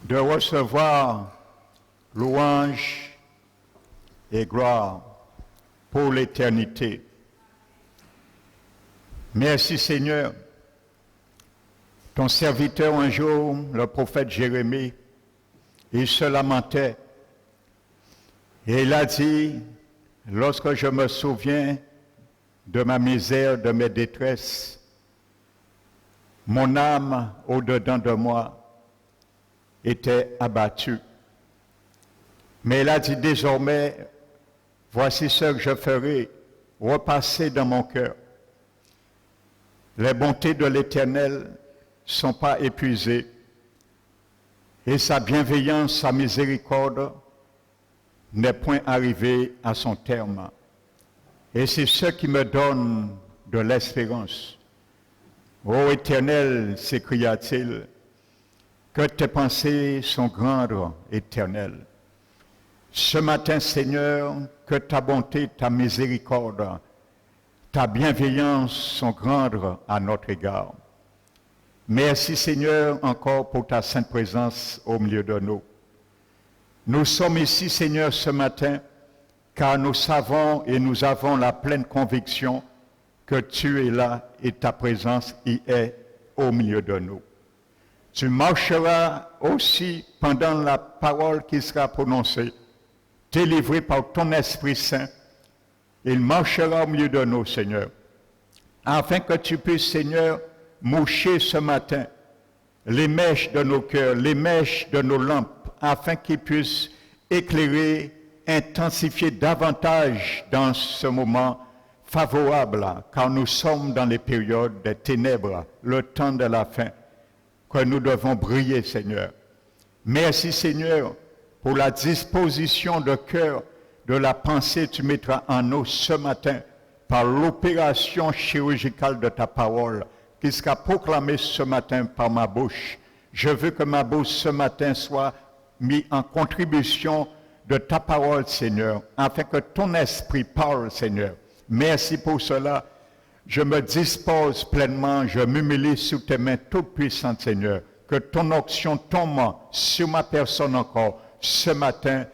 de recevoir louange et gloire pour l'éternité. Merci Seigneur. Ton serviteur un jour, le prophète Jérémie, il se lamentait et il a dit, lorsque je me souviens de ma misère, de mes détresses, mon âme au-dedans de moi était abattue. Mais il a dit désormais, voici ce que je ferai, repasser dans mon cœur. Les bontés de l'Éternel ne sont pas épuisées et sa bienveillance, sa miséricorde n'est point arrivée à son terme. Et c'est ce qui me donne de l'espérance. Ô Éternel, s'écria-t-il, que tes pensées sont grandes, éternelles. Ce matin, Seigneur, que ta bonté, ta miséricorde, ta bienveillance sont grandes à notre égard. Merci, Seigneur, encore pour ta sainte présence au milieu de nous. Nous sommes ici, Seigneur, ce matin, car nous savons et nous avons la pleine conviction que tu es là et ta présence y est au milieu de nous. Tu marcheras aussi pendant la parole qui sera prononcée, délivrée par ton Esprit Saint. Il marchera au milieu de nous, Seigneur, afin que tu puisses, Seigneur, moucher ce matin les mèches de nos cœurs, les mèches de nos lampes, afin qu'ils puissent éclairer, intensifier davantage dans ce moment favorable, car nous sommes dans les périodes des ténèbres, le temps de la fin, que nous devons briller, Seigneur. Merci, Seigneur, pour la disposition de cœur, de la pensée que tu mettras en nous ce matin, par l'opération chirurgicale de ta parole, qui sera proclamée ce matin par ma bouche. Je veux que ma bouche ce matin soit mise en contribution de ta parole, Seigneur, afin que ton esprit parle, Seigneur. Merci pour cela. Je me dispose pleinement, je m'humilie sous tes mains toutes puissantes, Seigneur. Que ton onction tombe sur ma personne encore ce matin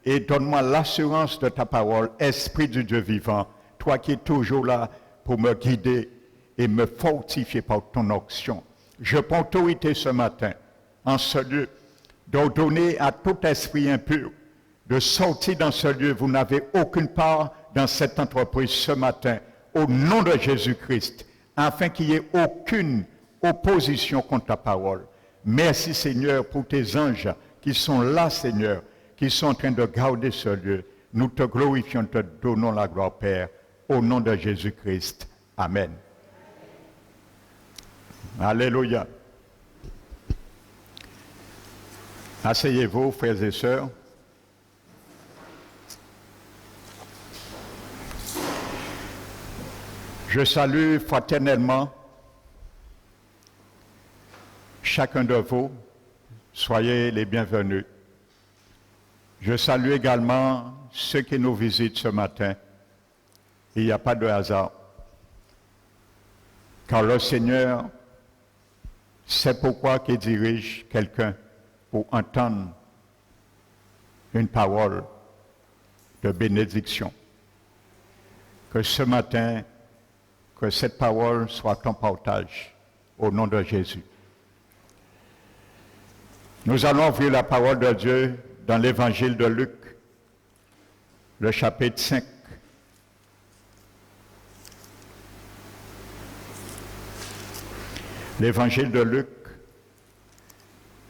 et donne-moi l'assurance de ta parole, Esprit du Dieu vivant, toi qui es toujours là pour me guider et me fortifier par ton onction. Je prends autorité ce matin, en ce lieu, d'ordonner à tout esprit impur de sortir dans ce lieu. Vous n'avez aucune part dans cette entreprise ce matin, au nom de Jésus-Christ, afin qu'il n'y ait aucune opposition contre ta parole. Merci Seigneur pour tes anges qui sont là, Seigneur, qui sont en train de garder ce lieu. Nous te glorifions, te donnons la gloire, Père, au nom de Jésus-Christ. Amen. Alléluia. Asseyez-vous, frères et sœurs. Je salue fraternellement chacun de vous. Soyez les bienvenus. Je salue également ceux qui nous visitent ce matin. Il n'y a pas de hasard. Car le Seigneur sait pourquoi il dirige quelqu'un pour entendre une parole de bénédiction. Que ce matin, que cette parole soit ton partage au nom de Jésus. Nous allons ouvrir la parole de Dieu dans l'évangile de Luc, le chapitre 5. L'évangile de Luc,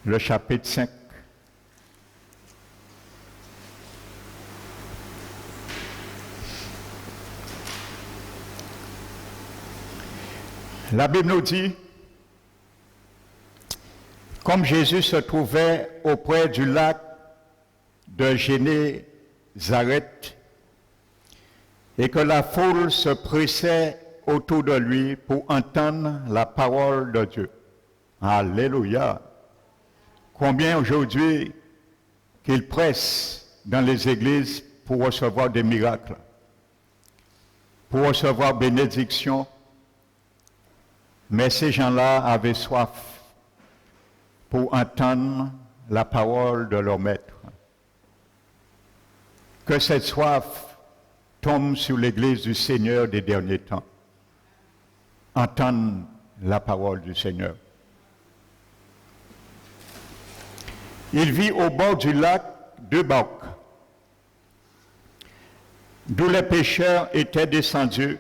le chapitre 5. La Bible nous dit, comme Jésus se trouvait auprès du lac de Génézareth et que la foule se pressait autour de lui pour entendre la parole de Dieu. Alléluia. Combien aujourd'hui qu'ils pressent dans les églises pour recevoir des miracles, pour recevoir bénédiction, mais ces gens-là avaient soif pour entendre la parole de leur maître. Que cette soif tombe sur l'Église du Seigneur des derniers temps. Entendre la parole du Seigneur. Il vit au bord du lac 2 barques, d'où les pêcheurs étaient descendus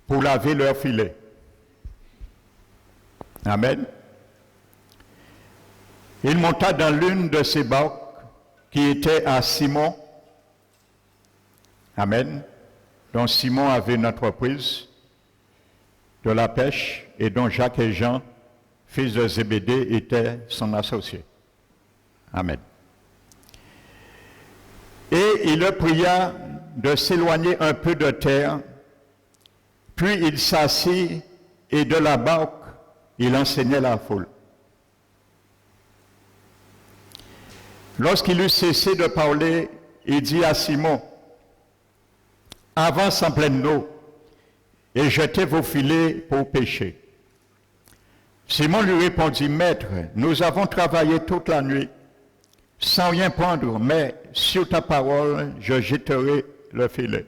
pour laver leurs filets. Amen. Il monta dans l'une de ces barques qui était à Simon. Amen. Dont Simon avait une entreprise de la pêche et dont Jacques et Jean, fils de Zébédée, étaient son associé. Amen. Et il le pria de s'éloigner un peu de terre, puis il s'assit et de la barque, il enseignait la foule. Lorsqu'il eut cessé de parler, il dit à Simon, « Avance en pleine eau et jetez vos filets pour pêcher. » Simon lui répondit, « Maître, nous avons travaillé toute la nuit sans rien prendre, mais sur ta parole, je jetterai le filet. »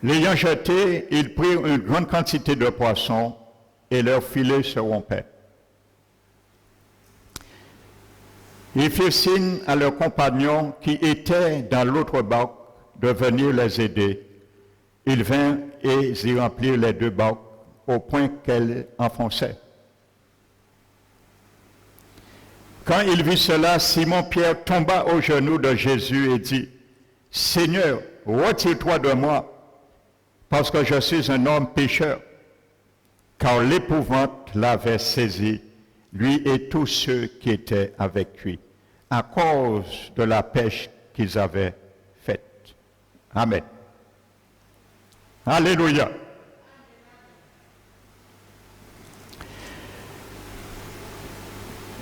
L'ayant jeté, ils prirent une grande quantité de poissons et leur filet se rompait. Ils firent signe à leurs compagnons qui étaient dans l'autre barque de venir les aider. Ils vinrent et y remplirent les 2 barques au point qu'elles enfonçaient. Quand il vit cela, Simon-Pierre tomba aux genoux de Jésus et dit, « Seigneur, retire-toi de moi, parce que je suis un homme pécheur. » Car l'épouvante l'avait saisi, lui et tous ceux qui étaient avec lui, à cause de la pêche qu'ils avaient faite. Amen. Alléluia.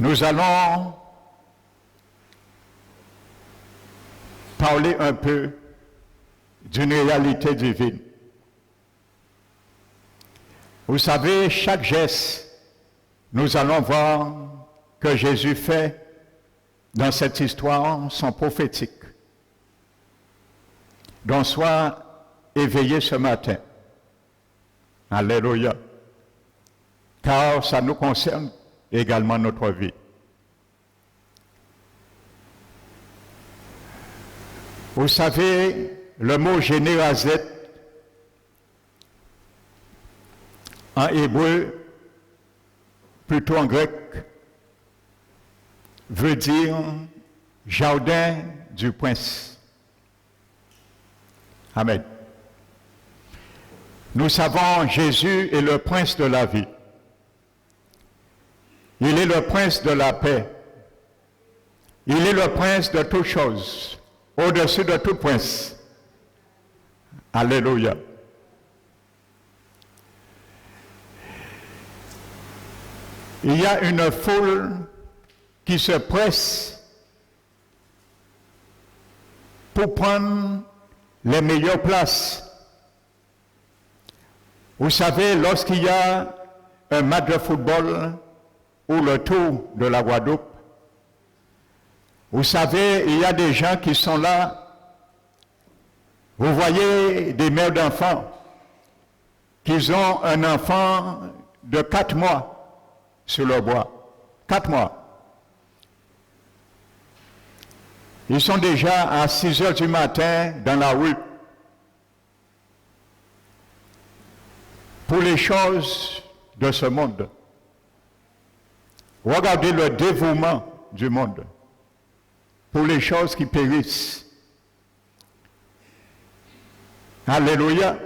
Nous allons parler un peu d'une réalité divine. Vous savez, chaque geste, nous allons voir que Jésus fait dans cette histoire sont prophétiques. Donc, sois éveillé ce matin. Alléluia. Car ça nous concerne également notre vie. Vous savez, le mot générazette en hébreu, plutôt en grec, veut dire jardin du prince. Amen. Nous savons Jésus est le prince de la vie. Il est le prince de la paix. Il est le prince de toutes choses, au-dessus de tout prince. Alléluia. Il y a une foule qui se presse pour prendre les meilleures places. Vous savez, lorsqu'il y a un match de football ou le Tour de la Guadeloupe, vous savez, il y a des gens qui sont là. Vous voyez des mères d'enfants qui ont un enfant de 4 mois sur le bois. 4 mois. Ils sont déjà à 6 heures du matin dans la rue pour les choses de ce monde. Regardez le dévouement du monde pour les choses qui périssent. Alléluia.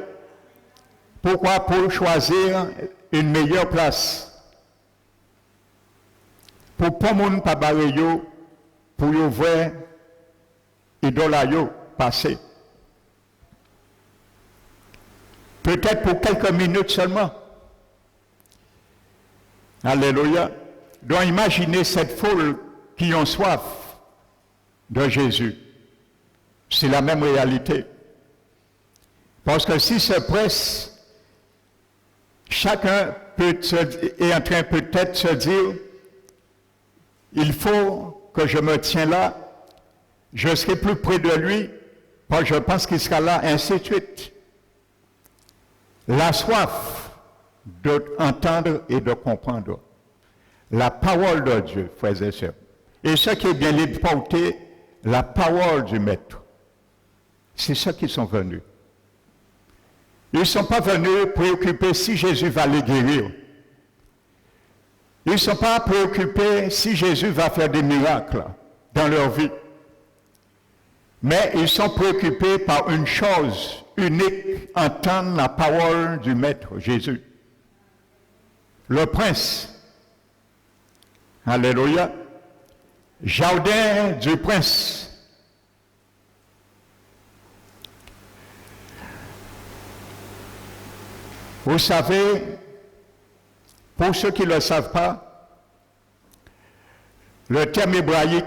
Pourquoi? Pour choisir une meilleure place. Pour pas moun pa bare yo, pour yo voir idola yo passer. Peut-être pour quelques minutes seulement. Alléluia. Donc imaginez cette foule qui ont soif de Jésus. C'est la même réalité. Parce que si se presse, chacun est en train peut-être se dire il faut que je me tienne là, je serai plus près de lui, parce que je pense qu'il sera là, ainsi de suite. La soif d'entendre et de comprendre la parole de Dieu, frères et sœurs. Et ceux qui est bien libre porter la parole du Maître. C'est ceux qui sont venus. Ils ne sont pas venus préoccupés si Jésus va les guérir. Ils ne sont pas préoccupés si Jésus va faire des miracles dans leur vie. Mais ils sont préoccupés par une chose unique, entendre la parole du Maître Jésus. Le Prince. Alléluia. Jardin du Prince. Vous savez, pour ceux qui ne le savent pas, le terme hébraïque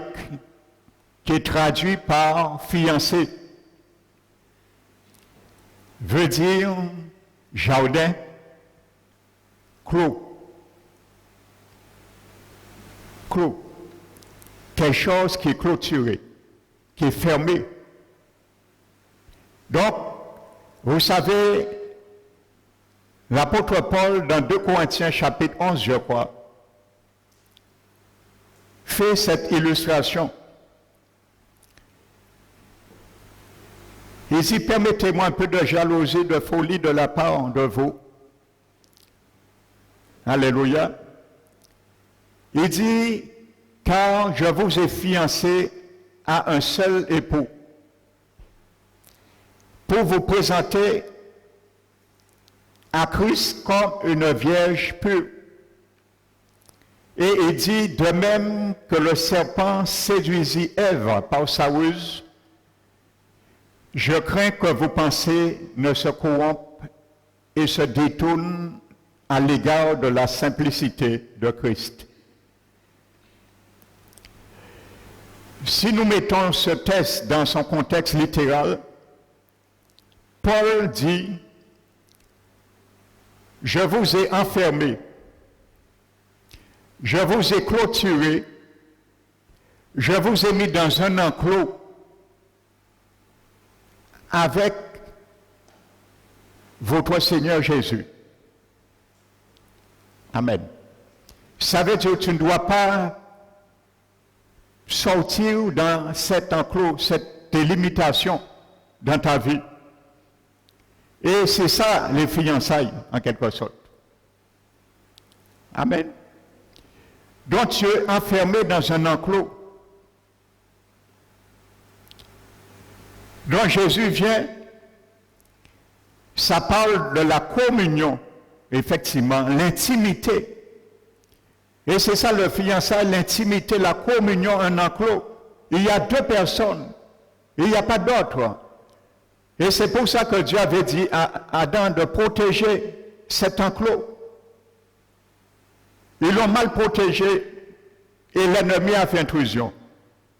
qui est traduit par fiancé veut dire jardin clos. Clos. Quelque chose qui est clôturé, qui est fermé. Donc, vous savez, l'apôtre Paul, dans 2 Corinthiens chapitre 11, je crois, fait cette illustration. Il dit, permettez-moi un peu de jalousie, de folie de la part de vous. Alléluia. Il dit, car je vous ai fiancé à un seul époux, pour vous présenter à Christ comme une vierge pure. Et il dit, de même que le serpent séduisit Ève par sa ruse, je crains que vos pensées ne se corrompent et se détournent à l'égard de la simplicité de Christ. Si nous mettons ce texte dans son contexte littéral, Paul dit, je vous ai enfermé, je vous ai clôturé, je vous ai mis dans un enclos avec votre Seigneur Jésus. Amen. Ça veut dire que tu ne dois pas sortir dans cet enclos, cette délimitation dans ta vie. Et c'est ça les fiançailles, en quelque sorte. Amen. Donc tu es enfermé dans un enclos. Donc Jésus vient, ça parle de la communion, effectivement, l'intimité. Et c'est ça le fiançailles, l'intimité, la communion, un enclos. Il y a 2 personnes, il n'y a pas d'autres. Et c'est pour ça que Dieu avait dit à Adam de protéger cet enclos. Ils l'ont mal protégé et l'ennemi a fait intrusion.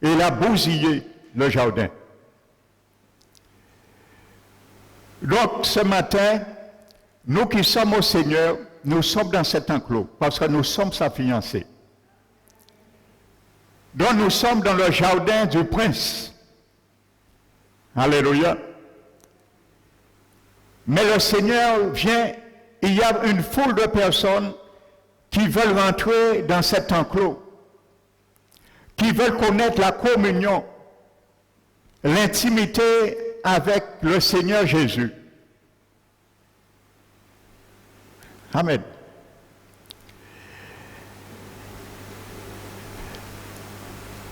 Il a bousillé le jardin. Donc ce matin, nous qui sommes au Seigneur, nous sommes dans cet enclos parce que nous sommes sa fiancée. Donc nous sommes dans le jardin du Prince. Alléluia. Mais le Seigneur vient, il y a une foule de personnes qui veulent rentrer dans cet enclos, qui veulent connaître la communion, l'intimité avec le Seigneur Jésus. Amen.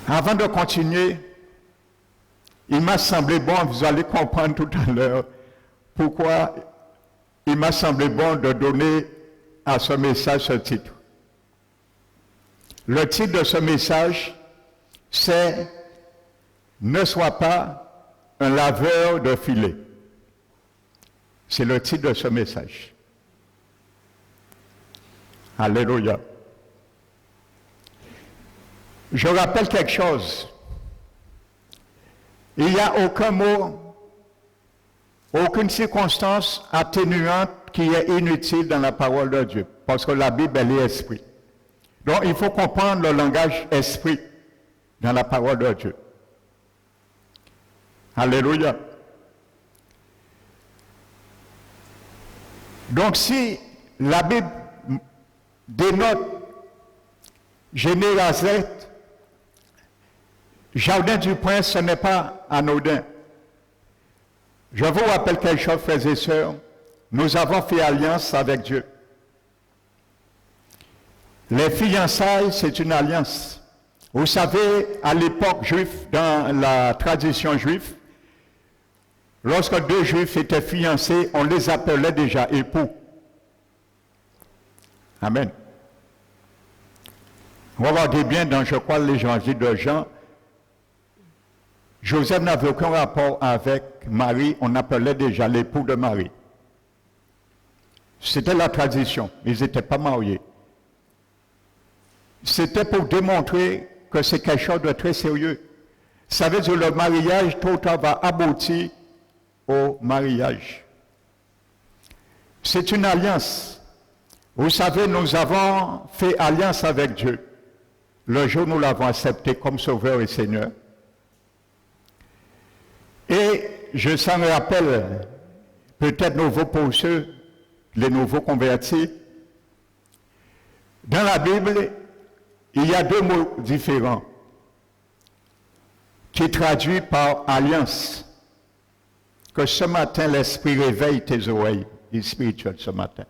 Avant de continuer, il m'a semblé bon, vous allez comprendre tout à l'heure, pourquoi il m'a semblé bon de donner à ce message ce titre. Le titre de ce message, c'est « Ne sois pas un laveur de filets ». C'est le titre de ce message. Alléluia. Je rappelle quelque chose. Il n'y a aucun mot, aucune circonstance atténuante qui est inutile dans la parole de Dieu, parce que la Bible, elle est esprit. Donc il faut comprendre le langage esprit dans la parole de Dieu. Alléluia. Donc si la Bible dénote Génézareth, Jardin du Prince, ce n'est pas anodin. Je vous rappelle quelque chose, frères et sœurs. Nous avons fait alliance avec Dieu. Les fiançailles, c'est une alliance. Vous savez, à l'époque juive, dans la tradition juive, lorsque deux juifs étaient fiancés, on les appelait déjà époux. Amen. Regardez bien dans, je crois, l'évangile de Jean, Joseph n'avait aucun rapport avec Marie, on appelait déjà l'époux de Marie. C'était la tradition, ils n'étaient pas mariés. C'était pour démontrer que c'est quelque chose de très sérieux. Ça veut dire que le mariage, tôt ou tard, va aboutir au mariage. C'est une alliance. Vous savez, nous avons fait alliance avec Dieu. Le jour où nous l'avons accepté comme Sauveur et Seigneur. Et je s'en rappelle, peut-être nouveau pour ceux, les nouveaux convertis. Dans la Bible, il y a deux mots différents qui traduisent par alliance. Que ce matin, l'Esprit réveille tes oreilles spirituelles ce matin.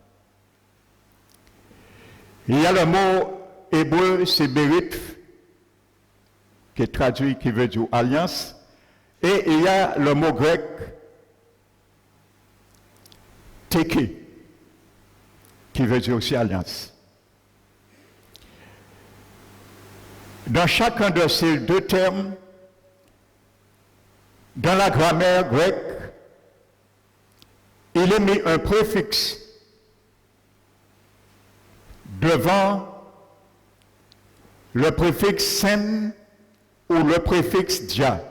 Il y a le mot hébreu, c'est Bérith, qui est traduit, qui veut dire alliance. Et il y a le mot grec, teke, qui veut dire aussi alliance. Dans chacun de ces deux termes, dans la grammaire grecque, il est mis un préfixe devant le préfixe sen ou le préfixe dia,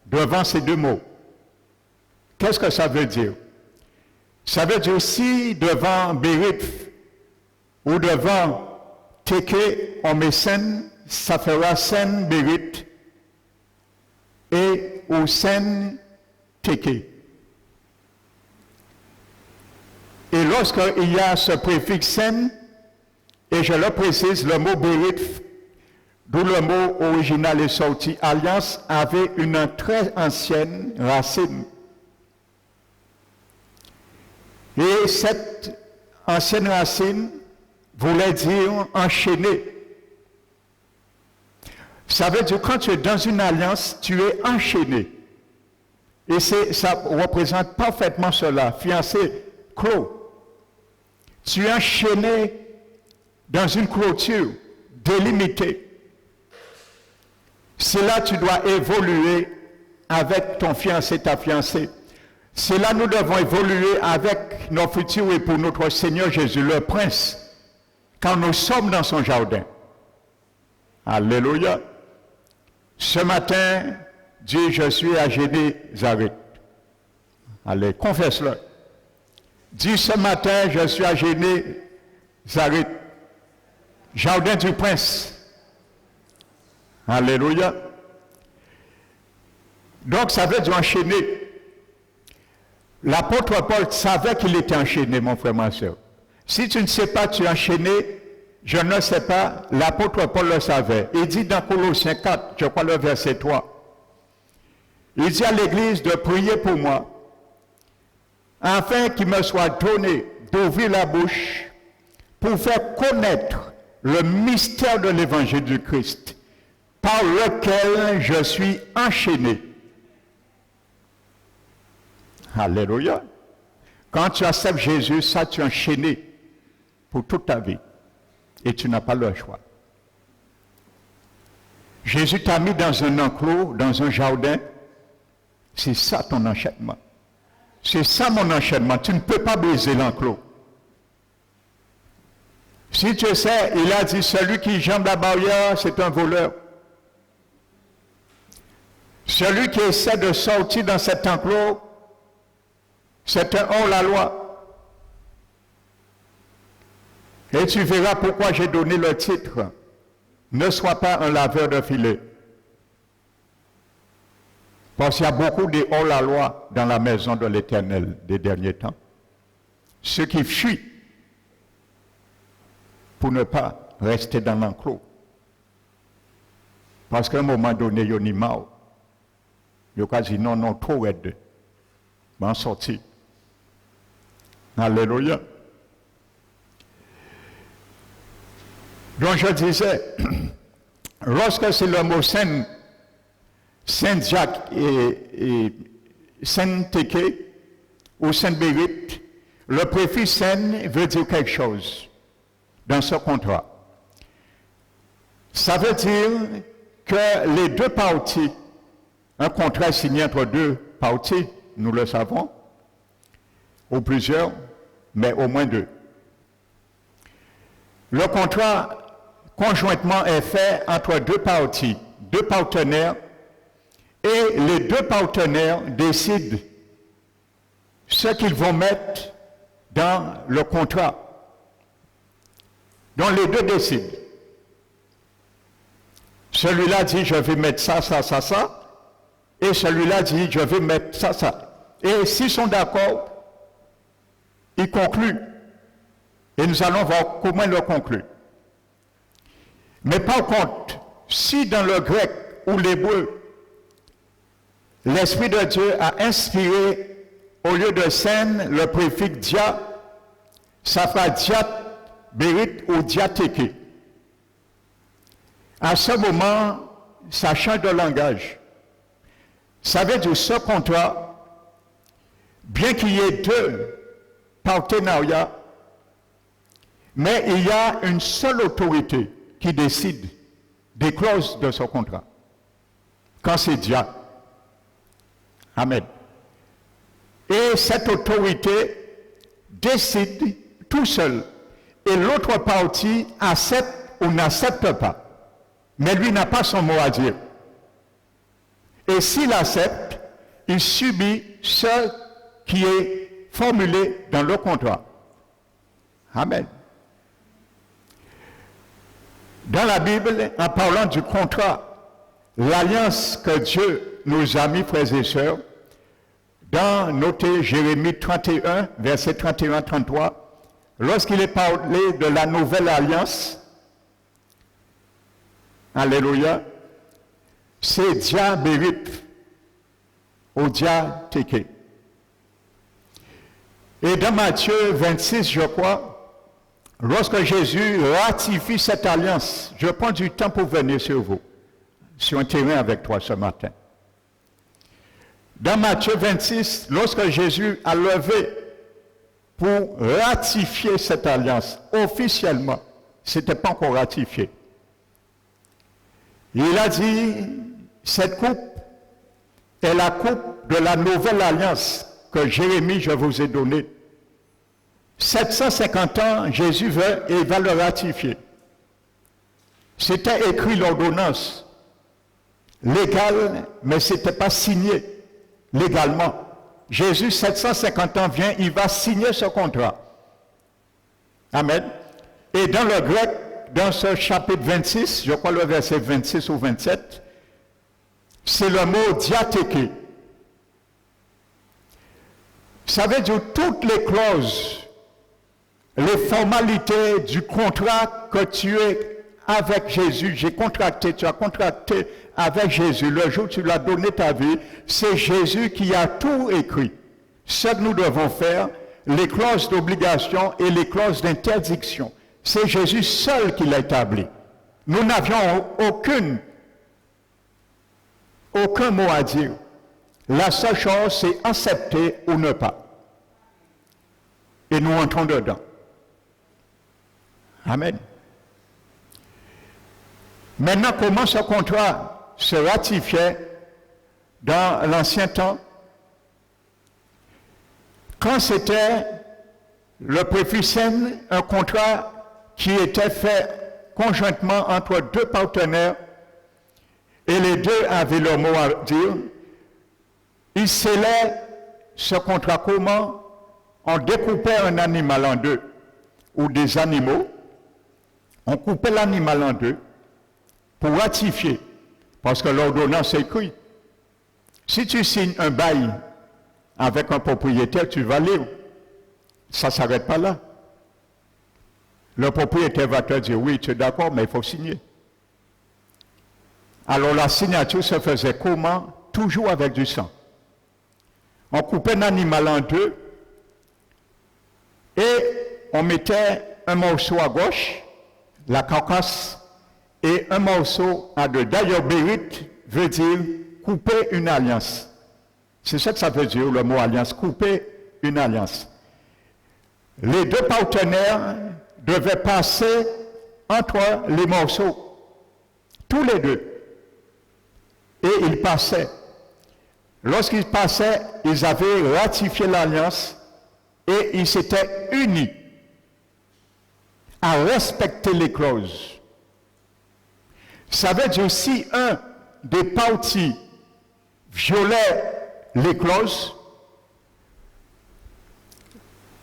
devant ces deux mots. Qu'est-ce que ça veut dire? Ça veut dire si devant Bérith ou devant Teke, on met sen, ça fera sen Bérith et ou sen Teke. Et lorsqu'il y a ce préfixe sen, et je le précise, le mot Bérith, d'où le mot original est sorti, alliance, avait une très ancienne racine. Et cette ancienne racine voulait dire enchaîner. Ça veut dire quand tu es dans une alliance, tu es enchaîné. Et ça représente parfaitement cela, fiancé, clos. Tu es enchaîné dans une clôture délimitée. C'est là que tu dois évoluer avec ton fiancé, ta fiancée. C'est là que nous devons évoluer avec nos futurs époux, notre Seigneur Jésus, le Prince, quand nous sommes dans son jardin. Alléluia. Ce matin, dis, je suis à Génézareth. Allez, confesse-le. Dis, ce matin, je suis à Génézareth. Jardin du Prince. Alléluia. Donc, ça veut dire enchaîner. L'apôtre Paul savait qu'il était enchaîné, mon frère, ma soeur. Si tu ne sais pas, tu es enchaîné, je ne sais pas, l'apôtre Paul le savait. Il dit dans Colossiens 4, je crois le verset 3, il dit à l'Église de prier pour moi, afin qu'il me soit donné d'ouvrir la bouche pour faire connaître le mystère de l'évangile du Christ, par lequel je suis enchaîné. Alléluia. Quand tu acceptes Jésus, ça tu es enchaîné pour toute ta vie. Et tu n'as pas le choix. Jésus t'a mis dans un enclos, dans un jardin. C'est ça ton enchaînement. C'est ça mon enchaînement. Tu ne peux pas briser l'enclos. Si tu sais, il a dit, celui qui jambe la barrière, c'est un voleur. Celui qui essaie de sortir dans cet enclos, c'est un hors-la-loi. Et tu verras pourquoi j'ai donné le titre « Ne sois pas un laveur de filets ». Parce qu'il y a beaucoup de hors-la-loi dans la maison de l'Éternel des derniers temps. Ceux qui fuient pour ne pas rester dans l'enclos. Parce qu'à un moment donné, ils ont dit marre. Ils ont dit non, non, trop raide. Mais en sorti. Alléluia. Donc je disais, lorsque c'est le mot Saint-Jacques et Saint-Téké ou Saint-Bérite, le préfixe Saint veut dire quelque chose dans ce contrat. Ça veut dire que les deux parties, un contrat signé entre deux parties, nous le savons, ou plusieurs, mais au moins deux. Le contrat conjointement est fait entre deux parties, deux partenaires, et les deux partenaires décident ce qu'ils vont mettre dans le contrat. Donc les deux décident. Celui-là dit je vais mettre ça, ça, ça, ça, et celui-là dit je vais mettre ça, ça. Et s'ils sont d'accord, ils concluent. Et nous allons voir comment ils le concluent. Mais par contre, si dans le grec ou l'hébreu, l'Esprit de Dieu a inspiré, au lieu de scène, le préfixe dia, ça fera diat, bérit ou diatéké. À ce moment, ça change de langage. Ça veut dire ce contrat, bien qu'il y ait deux partenariats, mais il y a une seule autorité qui décide des clauses de ce contrat. Quand c'est dia. Amen. Et cette autorité décide tout seul. Et l'autre partie accepte ou n'accepte pas. Mais lui n'a pas son mot à dire. Et s'il accepte, il subit ce qui est formulé dans le contrat. Amen. Dans la Bible, en parlant du contrat, l'alliance que Dieu nous a mis, frères et sœurs, dans noté Jérémie 31, verset 31-33, lorsqu'il est parlé de la nouvelle alliance, alléluia, c'est dia bérit ou dia téké. Et dans Matthieu 26, je crois, lorsque Jésus ratifie cette alliance, je prends du temps pour venir sur vous, sur un terrain avec toi ce matin. Dans Matthieu 26, lorsque Jésus a levé pour ratifier cette alliance officiellement, ce n'était pas encore ratifié. Il a dit, cette coupe est la coupe de la nouvelle alliance que Jérémie, je vous ai donnée. 750 ans, Jésus veut et il va le ratifier. C'était écrit l'ordonnance légale, mais ce n'était pas signé légalement. Jésus, 750 ans, vient, il va signer ce contrat. Amen. Et dans le grec, dans ce chapitre 26, je crois le verset 26 ou 27, c'est le mot diatéké. Ça veut dire toutes les clauses, les formalités du contrat que tu es avec Jésus, j'ai contracté, tu as contracté avec Jésus, le jour où tu lui as donné ta vie, c'est Jésus qui a tout écrit. Ce que nous devons faire, les clauses d'obligation et les clauses d'interdiction, c'est Jésus seul qui l'a établi. Nous n'avions aucun mot à dire. La seule chose, c'est accepter ou ne pas. Et nous entrons dedans. Amen. Maintenant, comment ce contrat se ratifiait dans l'ancien temps? Quand c'était le préfixe, un contrat qui était fait conjointement entre deux partenaires, et les deux avaient leur mot à dire, ils scellaient ce contrat comment? On découpait un animal en deux, ou des animaux, On coupait l'animal en deux pour ratifier, parce que l'ordonnance écrit. Si tu signes un bail avec un propriétaire, tu vas lire. Ça ne s'arrête pas là. Le propriétaire va te dire, oui, tu es d'accord, mais il faut signer. Alors la signature se faisait comment? Toujours avec du sang. On coupait un animal en deux et on mettait un morceau à gauche, la carcasse, et un morceau à deux. D'ailleurs, Bérit veut dire couper une alliance. C'est ça que ça veut dire, le mot alliance, couper une alliance. Les deux partenaires devaient passer entre les morceaux, tous les deux. Et ils passaient. Lorsqu'ils passaient, ils avaient ratifié l'alliance et ils s'étaient unis à respecter les clauses. Ça veut dire si un des parties violait les clauses,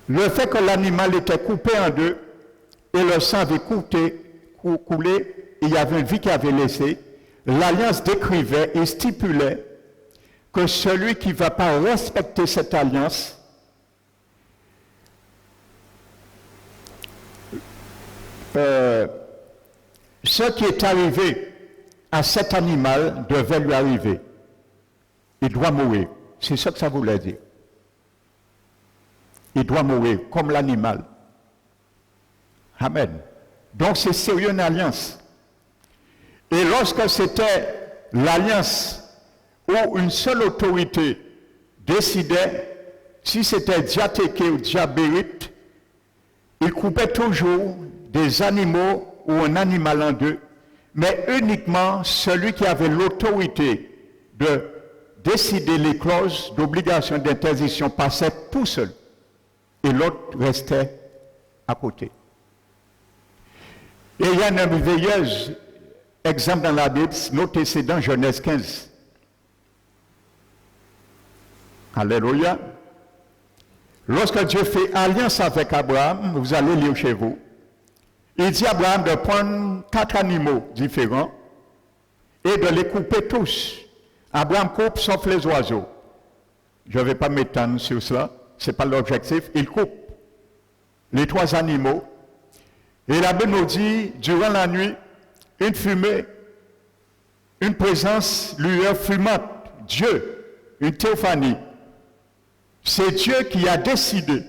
le fait que l'animal était coupé en deux et le sang avait coulé, il y avait une vie qui avait laissé, l'alliance décrivait et stipulait que celui qui ne va pas respecter cette alliance ce qui est arrivé à cet animal devait lui arriver. Il doit mourir. C'est ce que ça voulait dire. Il doit mourir comme l'animal. Amen. Donc c'est sérieux une alliance. Et lorsque c'était l'alliance où une seule autorité décidait, si c'était Diatéké ou Diabérite, il coupait toujours des animaux ou un animal en deux, mais uniquement celui qui avait l'autorité de décider les clauses d'obligation d'interdiction passait tout seul et l'autre restait à côté. Et il y a un merveilleux exemple dans la Bible, notez c'est dans Genèse 15. Alléluia. Lorsque Dieu fait alliance avec Abraham, vous allez lire chez vous, il dit à Abraham de prendre 4 animaux différents et de les couper tous. Abraham coupe sauf les oiseaux. Je ne vais pas m'étendre sur cela, ce n'est pas l'objectif. Il coupe les 3 animaux. Et la Bible nous dit, durant la nuit, une fumée, une présence lueur fumante, Dieu, une théophanie. C'est Dieu qui a décidé.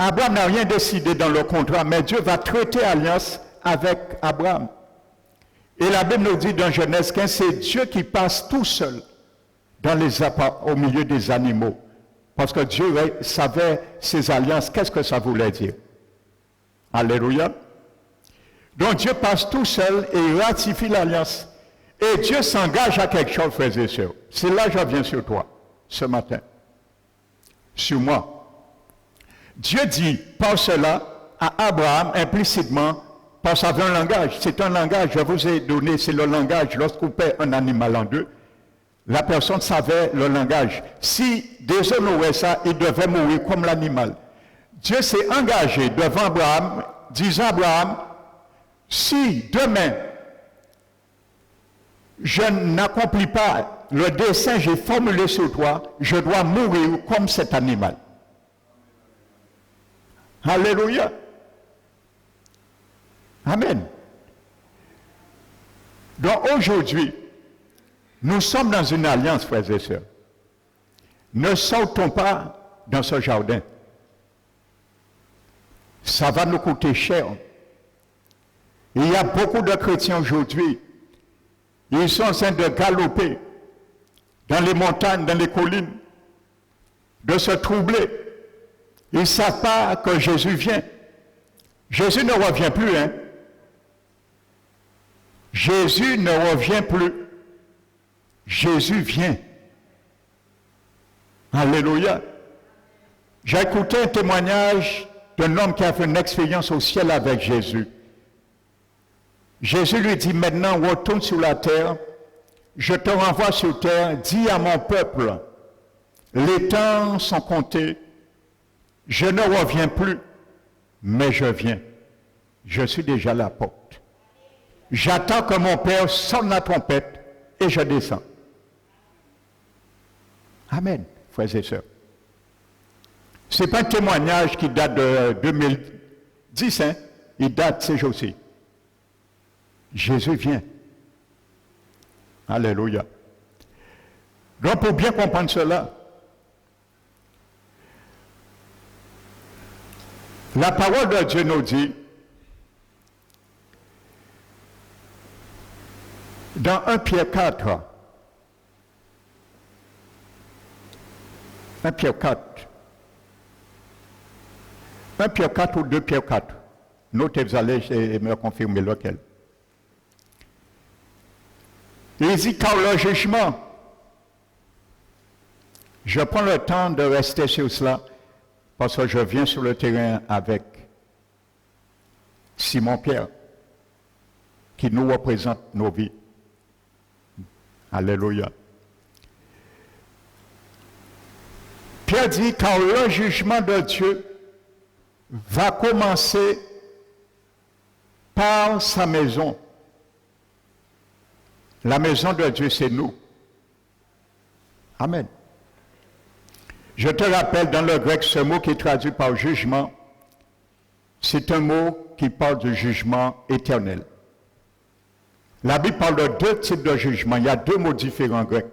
Abraham n'a rien décidé dans le contrat, mais Dieu va traiter alliance avec Abraham. Et la Bible nous dit dans Genèse 15, c'est Dieu qui passe tout seul au milieu des animaux. Parce que Dieu savait ses alliances, qu'est-ce que ça voulait dire. Alléluia. Donc Dieu passe tout seul et il ratifie l'alliance. Et Dieu s'engage à quelque chose, frères et sœurs. C'est là que je viens sur toi, ce matin. Sur moi. Dieu dit par cela à Abraham implicitement, parce qu'il avait un langage. C'est un langage, je vous ai donné, c'est le langage. Lorsqu'on coupait un animal en deux, la personne savait le langage. Si déshonorait ça, il devait mourir comme l'animal. Dieu s'est engagé devant Abraham, disant à Abraham, si demain je n'accomplis pas le dessein que j'ai formulé sur toi, je dois mourir comme cet animal. Alléluia. Amen. Donc aujourd'hui, nous sommes dans une alliance, frères et sœurs. Ne sautons pas dans ce jardin. Ça va nous coûter cher. Il y a beaucoup de chrétiens aujourd'hui. Ils sont en train de galoper dans les montagnes, dans les collines, de se troubler. Ils ne savent pas que Jésus vient. Jésus ne revient plus, hein. Jésus ne revient plus. Jésus vient. Alléluia. J'ai écouté un témoignage d'un homme qui a fait une expérience au ciel avec Jésus. Jésus lui dit, maintenant retourne sur la terre, je te renvoie sur terre, dis à mon peuple, les temps sont comptés, je ne reviens plus, mais je viens. Je suis déjà à la porte. J'attends que mon Père sonne la trompette et je descends. Amen, frères et sœurs. Ce n'est pas un témoignage qui date de 2010, hein? Il date ces jours-ci. Jésus vient. Alléluia. Donc, pour bien comprendre cela, la parole de Dieu nous dit, dans 1 Pierre 4, 1 Pierre 4, 1 Pierre 4 ou 2 Pierre 4, notez, vous allez me confirmer lequel. Il dit, car le jugement, je prends le temps de rester sur cela, parce que je viens sur le terrain avec Simon-Pierre, qui nous représente nos vies. Alléluia. Pierre dit, car le jugement de Dieu va commencer par sa maison. La maison de Dieu, c'est nous. Amen. Je te rappelle dans le grec ce mot qui est traduit par jugement, c'est un mot qui parle du jugement éternel. La Bible parle de deux types de jugement. Il y a deux mots différents en grec.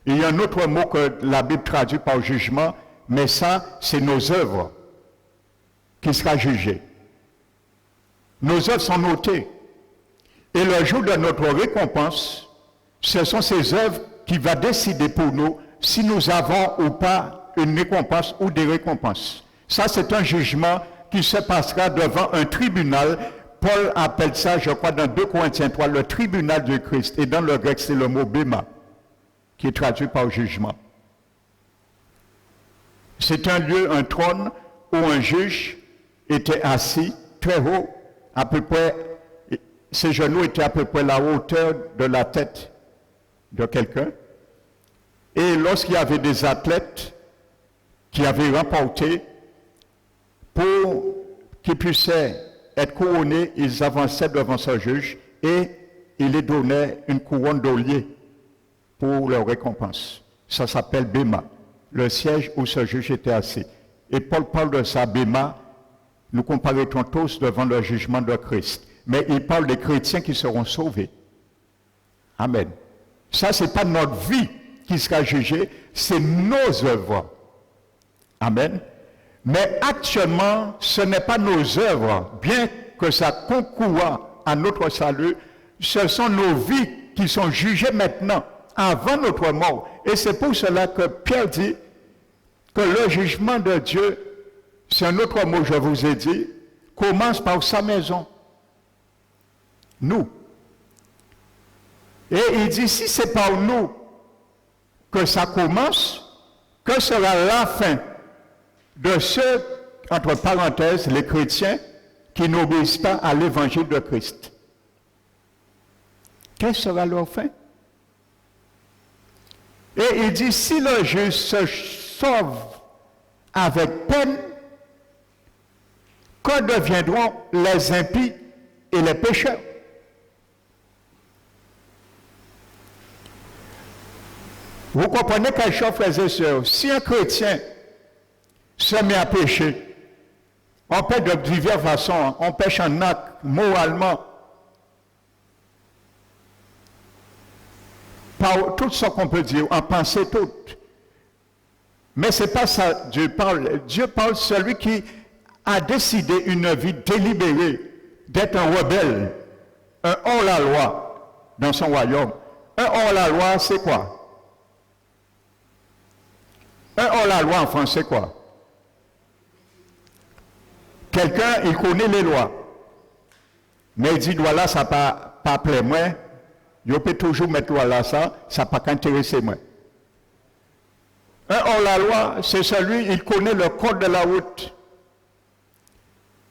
Il y a un autre mot que la Bible traduit par jugement, mais ça, c'est nos œuvres qui sera jugées. Nos œuvres sont notées. Et le jour de notre récompense, ce sont ces œuvres qui vont décider pour nous si nous avons ou pas une récompense ou des récompenses. Ça, c'est un jugement qui se passera devant un tribunal. Paul appelle ça, je crois, dans 2 Corinthiens 3, le tribunal du Christ. Et dans le grec, c'est le mot béma, qui est traduit par jugement. C'est un lieu, un trône, où un juge était assis très haut, à peu près, ses genoux étaient à peu près la hauteur de la tête de quelqu'un. Et lorsqu'il y avait des athlètes qui avaient remporté, pour qu'ils puissaient être couronnés, ils avançaient devant ce juge et il les donnait une couronne d'olier pour leur récompense. Ça s'appelle Béma, le siège où ce juge était assis. Et Paul parle de ça, Béma, nous comparaîtrons tous devant le jugement de Christ. Mais il parle des chrétiens qui seront sauvés. Amen. Ça, ce n'est pas notre vie qui sera jugée, c'est nos œuvres. Amen. Mais actuellement, ce n'est pas nos œuvres, bien que ça concourt à notre salut, ce sont nos vies qui sont jugées maintenant, avant notre mort. Et c'est pour cela que Pierre dit que le jugement de Dieu, c'est un autre mot, je vous ai dit, commence par sa maison. Nous. Et il dit, si c'est par nous que ça commence, que sera la fin de ceux, entre parenthèses, les chrétiens, qui n'obéissent pas à l'évangile de Christ? Quelle sera leur fin? Et il dit, si le juge se sauve avec peine, que deviendront les impies et les pécheurs? Vous comprenez quelque chose, frères et sœurs? Si un chrétien se met à pécher, on pêche de diverses façons, on pêche en acte, moralement, par tout ce qu'on peut dire, en pensée toute. Mais ce n'est pas ça Dieu parle. Dieu parle de celui qui a décidé une vie délibérée d'être un rebelle, un hors-la-loi dans son royaume. Un hors-la-loi, c'est quoi? Un hors-la-loi en français, c'est quoi? Quelqu'un, il connaît les lois. Mais il dit, loi là, ça pas plaît moi. Je peux toujours mettre loi là, ça pas qu'intéresser moi. Un hors-la-loi, c'est celui, il connaît le code de la route.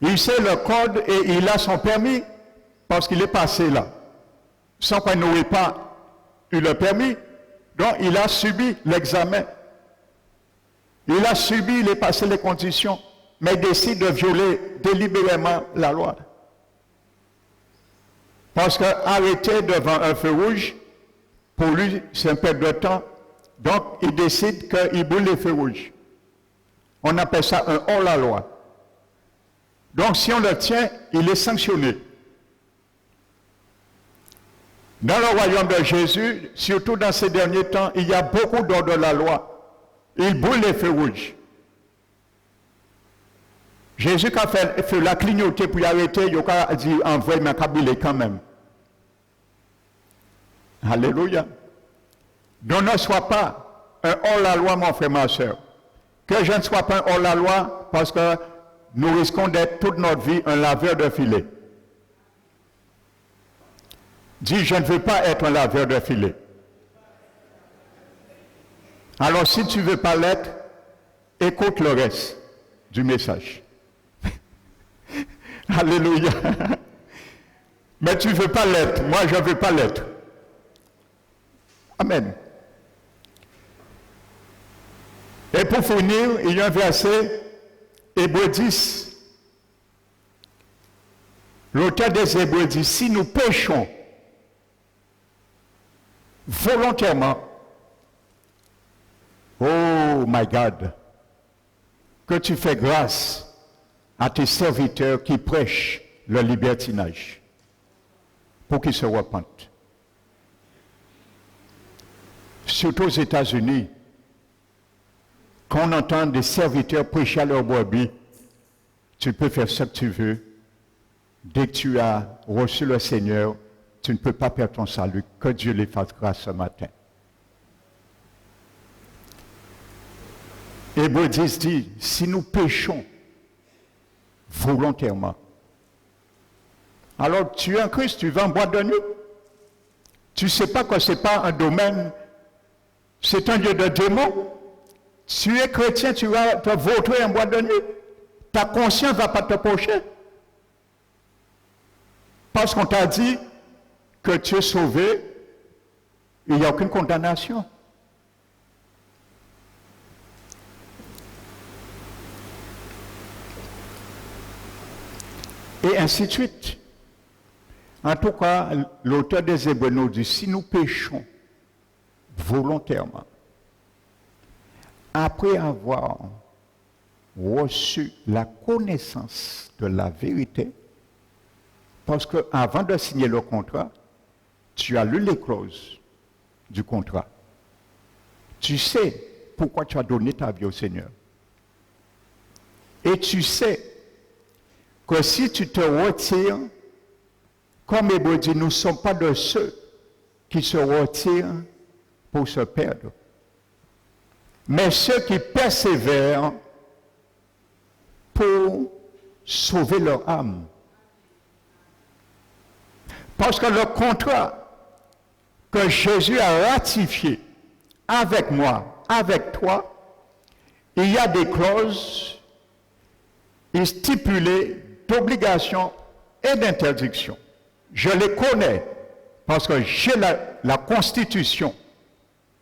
Il sait le code et il a son permis parce qu'il est passé là. Sans qu'il n'aurait pas eu le permis, donc il a subi l'examen. Il a subi, il est passé les conditions, mais il décide de violer délibérément la loi. Parce qu'arrêter devant un feu rouge, pour lui, c'est un perte de temps. Donc, il décide qu'il brûle les feux rouges. On appelle ça un hors-la-loi. Donc, si on le tient, il est sanctionné. Dans le royaume de Jésus, surtout dans ces derniers temps, il y a beaucoup d'ordre de la loi. Il brûle les feux rouges. Jésus qui a fait la clignoter pour y arrêter, il a dit en vrai, mais quand même. Alléluia. Donc ne sois pas un hors-la-loi, mon frère, ma soeur. Que je ne sois pas un hors-la-loi, parce que nous risquons d'être toute notre vie un laveur de filets. Dis, je ne veux pas être un laveur de filets. Alors si tu ne veux pas l'être, écoute le reste du message. Alléluia. Mais tu ne veux pas l'être. Moi, je ne veux pas l'être. Amen. Et pour finir, il y a un verset, Hébreux 10. L'auteur des Hébreux dit, si nous péchons volontairement, oh my God, que tu fais grâce à tes serviteurs qui prêchent le libertinage pour qu'ils se repentent. Surtout aux États-Unis, quand on entend des serviteurs prêcher à leur brebis, tu peux faire ce que tu veux. Dès que tu as reçu le Seigneur, tu ne peux pas perdre ton salut. Que Dieu les fasse grâce ce matin. Hébreux 10 dit, si nous péchons volontairement, alors tu es en Christ, tu vas en boîte de nuit. Tu ne sais pas que ce n'est pas un domaine, c'est un lieu de démons. Tu es chrétien, tu vas te vautrer en boîte de nuit. Ta conscience ne va pas te pocher. Parce qu'on t'a dit que tu es sauvé, il n'y a aucune condamnation. Et ainsi de suite. En tout cas, l'auteur des Hébreux nous dit, si nous péchons volontairement, après avoir reçu la connaissance de la vérité, parce qu'avant de signer le contrat, tu as lu les clauses du contrat. Tu sais pourquoi tu as donné ta vie au Seigneur. Et tu sais que si tu te retires, comme Hébreux dit, nous ne sommes pas de ceux qui se retirent pour se perdre, mais ceux qui persévèrent pour sauver leur âme. Parce que le contrat que Jésus a ratifié avec moi, avec toi, il y a des clauses stipulées d'obligations et d'interdictions. Je les connais parce que j'ai la Constitution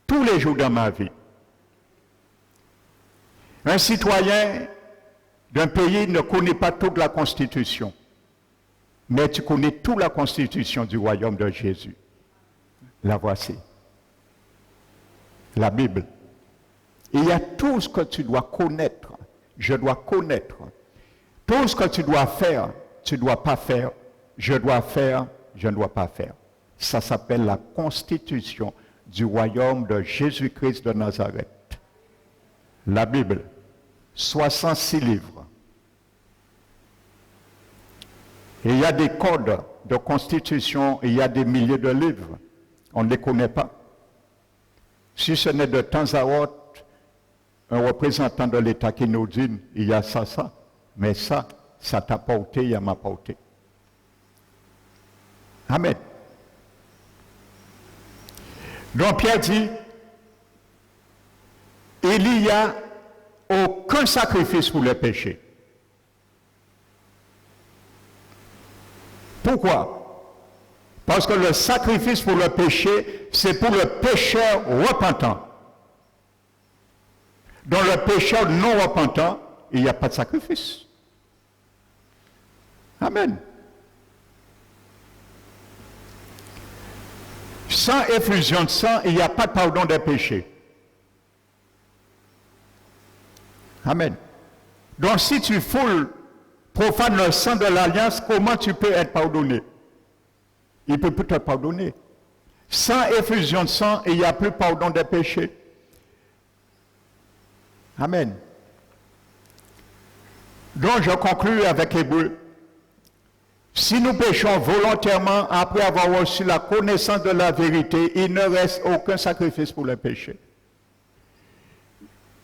tous les jours dans ma vie. Un citoyen d'un pays ne connaît pas toute la Constitution, mais tu connais toute la Constitution du royaume de Jésus. La voici. La Bible. Il y a tout ce que tu dois connaître. Je dois connaître. Tout ce que tu dois faire, tu ne dois pas faire. Je dois faire, je ne dois pas faire. Ça s'appelle la Constitution du royaume de Jésus-Christ de Nazareth. La Bible, 66 livres. Et il y a des codes de constitution, et il y a des milliers de livres. On ne les connaît pas. Si ce n'est de temps à autre un représentant de l'État qui nous dit, il y a ça, mais ça t'a porté, il m'a porté. Amen. Donc Pierre dit, il n'y a aucun sacrifice pour le péché. Pourquoi? Parce que le sacrifice pour le péché, c'est pour le pécheur repentant. Dans le pécheur non repentant, il n'y a pas de sacrifice. Amen. Sans effusion de sang, il n'y a pas de pardon des péchés. Amen. Donc si tu foules, profanes le sang de l'alliance, comment tu peux être pardonné? Il ne peut plus te pardonner. Sans effusion de sang, il n'y a plus pardon des péchés. Amen. Donc je conclue avec Hébreu. Si nous péchons volontairement après avoir reçu la connaissance de la vérité, il ne reste aucun sacrifice pour le péché.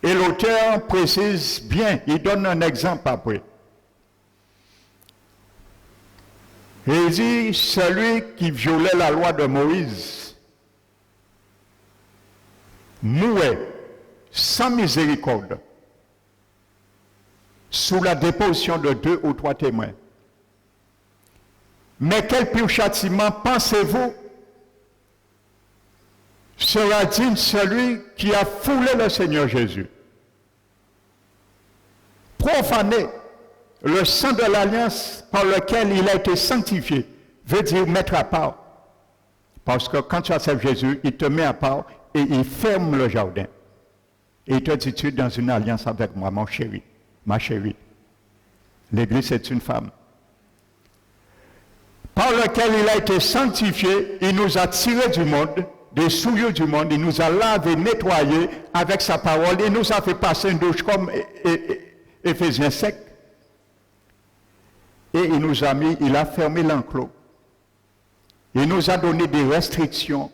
Et l'auteur précise bien, il donne un exemple après. Et il dit, celui qui violait la loi de Moïse mourait sans miséricorde sous la déposition de 2 ou 3 témoins. Mais quel pire châtiment, pensez-vous, sera digne celui qui a foulé le Seigneur Jésus, profané le sang de l'alliance par lequel il a été sanctifié, veut dire mettre à part. Parce que quand tu acceptes Jésus, il te met à part et il ferme le jardin. Et il te dit, tu es dans une alliance avec moi, mon chéri, ma chérie. L'Église est une femme. Par lequel il a été sanctifié, il nous a tirés du monde, des souillures du monde, il nous a lavé, nettoyés avec sa parole, il nous a fait passer une douche comme Éphésiens 5. Et il nous a mis, il a fermé l'enclos. Il nous a donné des restrictions.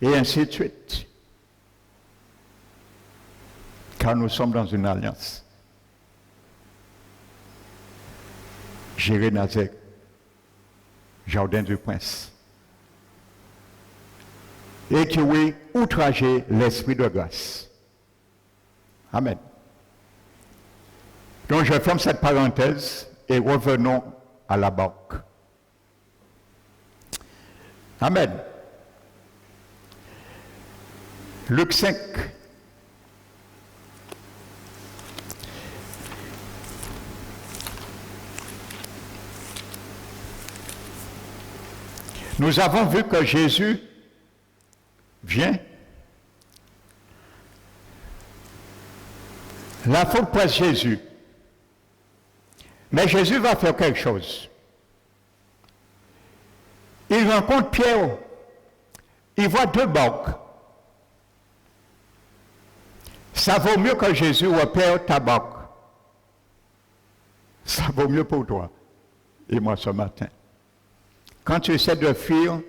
Et ainsi de suite. Car nous sommes dans une alliance. Jérénazek, Jardin du Prince. Et qui oui, outrager l'esprit de grâce. Amen. Donc je ferme cette parenthèse et revenons à la banque. Amen. Luc 5. Nous avons vu que Jésus vient. La foule presse Jésus. Mais Jésus va faire quelque chose. Il rencontre Pierre. Il voit 2 barques. Ça vaut mieux que Jésus repère ta barque. Ça vaut mieux pour toi et moi ce matin. Quand tu essaies de fuir,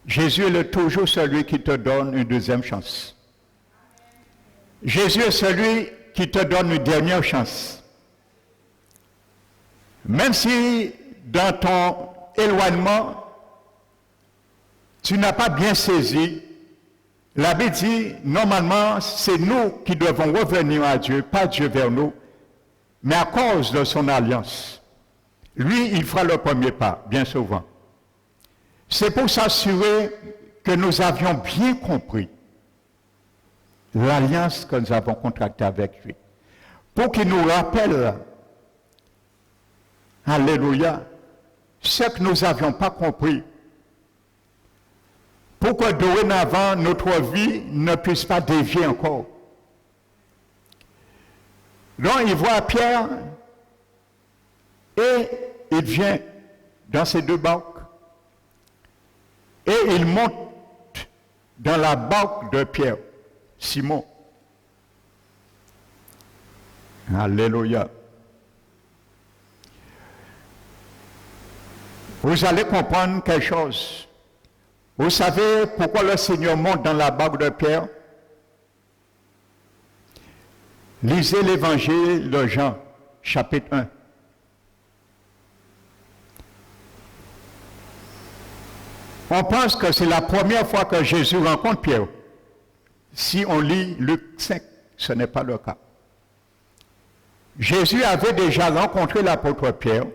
Jésus est toujours celui qui te donne une deuxième chance. Jésus est celui qui te donne une dernière chance. Même si dans ton éloignement, tu n'as pas bien saisi, la Bible dit, normalement, c'est nous qui devons revenir à Dieu, pas Dieu vers nous, mais à cause de son alliance. Lui, il fera le premier pas, bien souvent. C'est pour s'assurer que nous avions bien compris l'alliance que nous avons contractée avec lui. Pour qu'il nous rappelle, alléluia, ce que nous n'avions pas compris. Pour que dorénavant, notre vie ne puisse pas dévier encore. Donc, il voit Pierre et il vient dans ces 2 barques et il monte dans la barque de Pierre, Simon. Alléluia. Vous allez comprendre quelque chose. Vous savez pourquoi le Seigneur monte dans la barque de Pierre? Lisez l'évangile de Jean, chapitre 1. On pense que c'est la première fois que Jésus rencontre Pierre. Si on lit Luc 5, ce n'est pas le cas. Jésus avait déjà rencontré l'apôtre Pierre.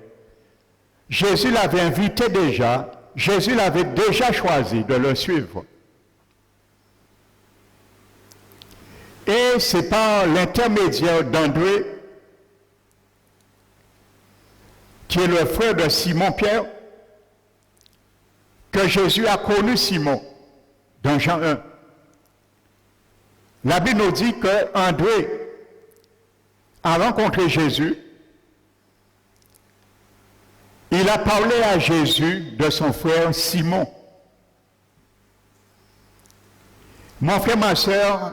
Jésus l'avait invité déjà. Jésus l'avait déjà choisi de le suivre. Et c'est par l'intermédiaire d'André, qui est le frère de Simon-Pierre, que Jésus a connu Simon dans Jean 1. La Bible nous dit que André a rencontré Jésus. Il a parlé à Jésus de son frère Simon. Mon frère, ma soeur,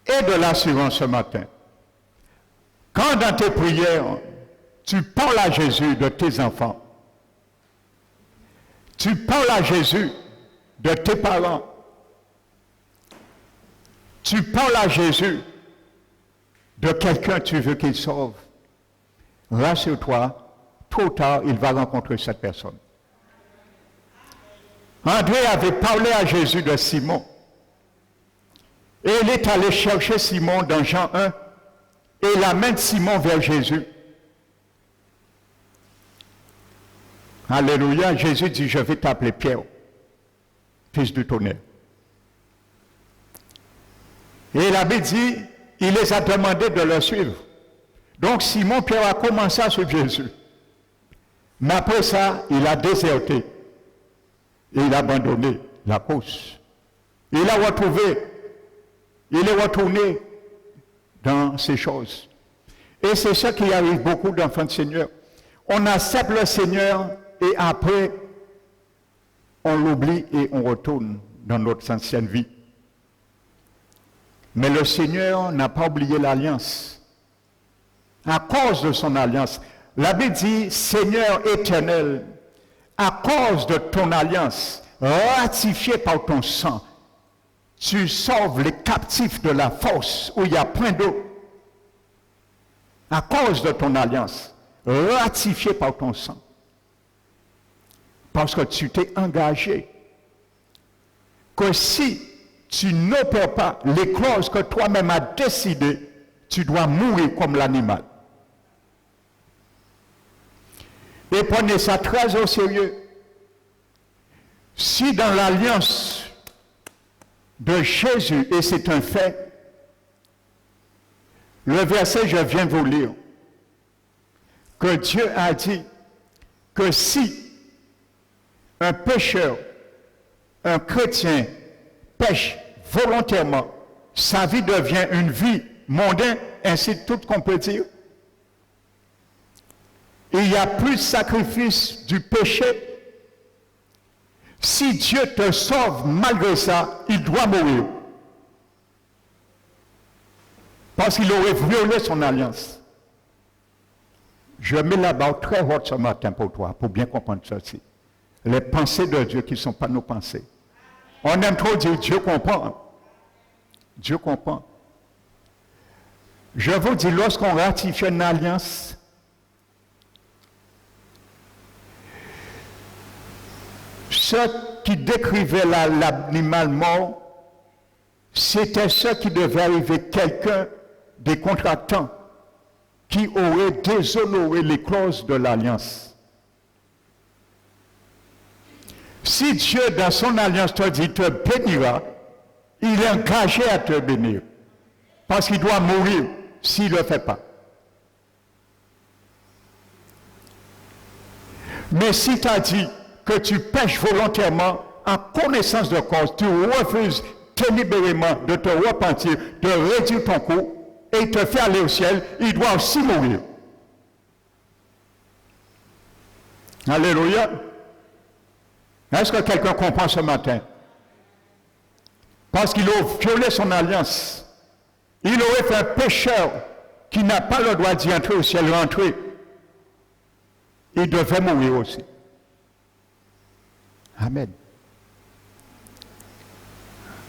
aie de l'assurance ce matin. Quand dans tes prières, tu parles à Jésus de tes enfants, tu parles à Jésus de tes parents, tu parles à Jésus de quelqu'un que tu veux qu'il sauve, rassure-toi, tôt ou tard, il va rencontrer cette personne. André avait parlé à Jésus de Simon. Et il est allé chercher Simon dans Jean 1 et il amène Simon vers Jésus. Alléluia, Jésus dit, je vais t'appeler Pierre, fils du tonnerre. Et la Bible dit, il les a demandé de le suivre. Donc Simon Pierre a commencé à suivre Jésus. Mais après ça, il a déserté. Et il a abandonné la course. Il a retrouvé. Il est retourné dans ces choses. Et c'est ça qui arrive beaucoup d'enfants de Seigneur. On accepte le Seigneur et après, on l'oublie et on retourne dans notre ancienne vie. Mais le Seigneur n'a pas oublié l'alliance. À cause de son alliance, la Bible dit, Seigneur éternel, à cause de ton alliance, ratifiée par ton sang, tu sauves les captifs de la fosse où il y a plein d'eau. À cause de ton alliance, ratifiée par ton sang. Parce que tu t'es engagé que si tu n'opères pas les clauses que toi-même as décidées, tu dois mourir comme l'animal. Et prenez ça très au sérieux. Si dans l'alliance de Jésus, et c'est un fait, le verset, je viens de vous lire, que Dieu a dit que si un pécheur, un chrétien, pêche volontairement, sa vie devient une vie mondaine, ainsi de tout qu'on peut dire. Il n'y a plus de sacrifice du péché. Si Dieu te sauve malgré ça, il doit mourir. Parce qu'il aurait violé son alliance. Je mets la barre très haute ce matin pour toi, pour bien comprendre ceci. Les pensées de Dieu qui ne sont pas nos pensées. On aime trop dire Dieu comprend. Dieu comprend. Je vous dis, lorsqu'on ratifie une alliance, ceux qui décrivaient l'animal mort, c'était ceux qui devaient arriver quelqu'un, des contractants, qui aurait déshonoré les clauses de l'alliance. Si Dieu, dans son alliance, te dit, te bénira, il est engagé à te bénir. Parce qu'il doit mourir s'il ne le fait pas. Mais si tu as dit que tu pêches volontairement, en connaissance de cause, tu refuses délibérément de te repentir, de réduire ton coût, et te fait aller au ciel, il doit aussi mourir. Alléluia. Est-ce que quelqu'un comprend ce matin? Parce qu'il a violé son alliance. Il aurait fait un pécheur qui n'a pas le droit d'y entrer au ciel, rentrer. Il devait mourir aussi. Amen.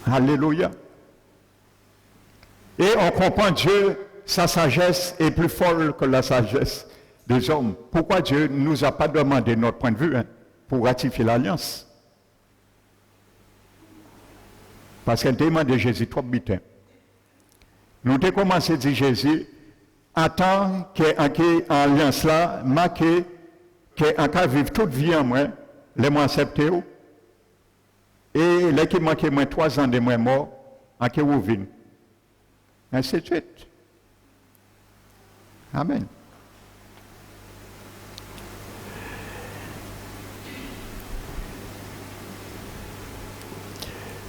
Alléluia. Et on comprend Dieu, sa sagesse est plus folle que la sagesse des hommes. Pourquoi Dieu ne nous a pas demandé notre point de vue pour ratifier l'alliance? Parce qu'elle demande Jésus trop bitin. Nous avons commencé à dire Jésus, attends que l'alliance là, marqué, qu'en cas vivre toute vie en moi, les mois acceptés, et les qui manquent moins 3 ans de moins morts, en qui vous vivez. Ainsi de suite. Amen.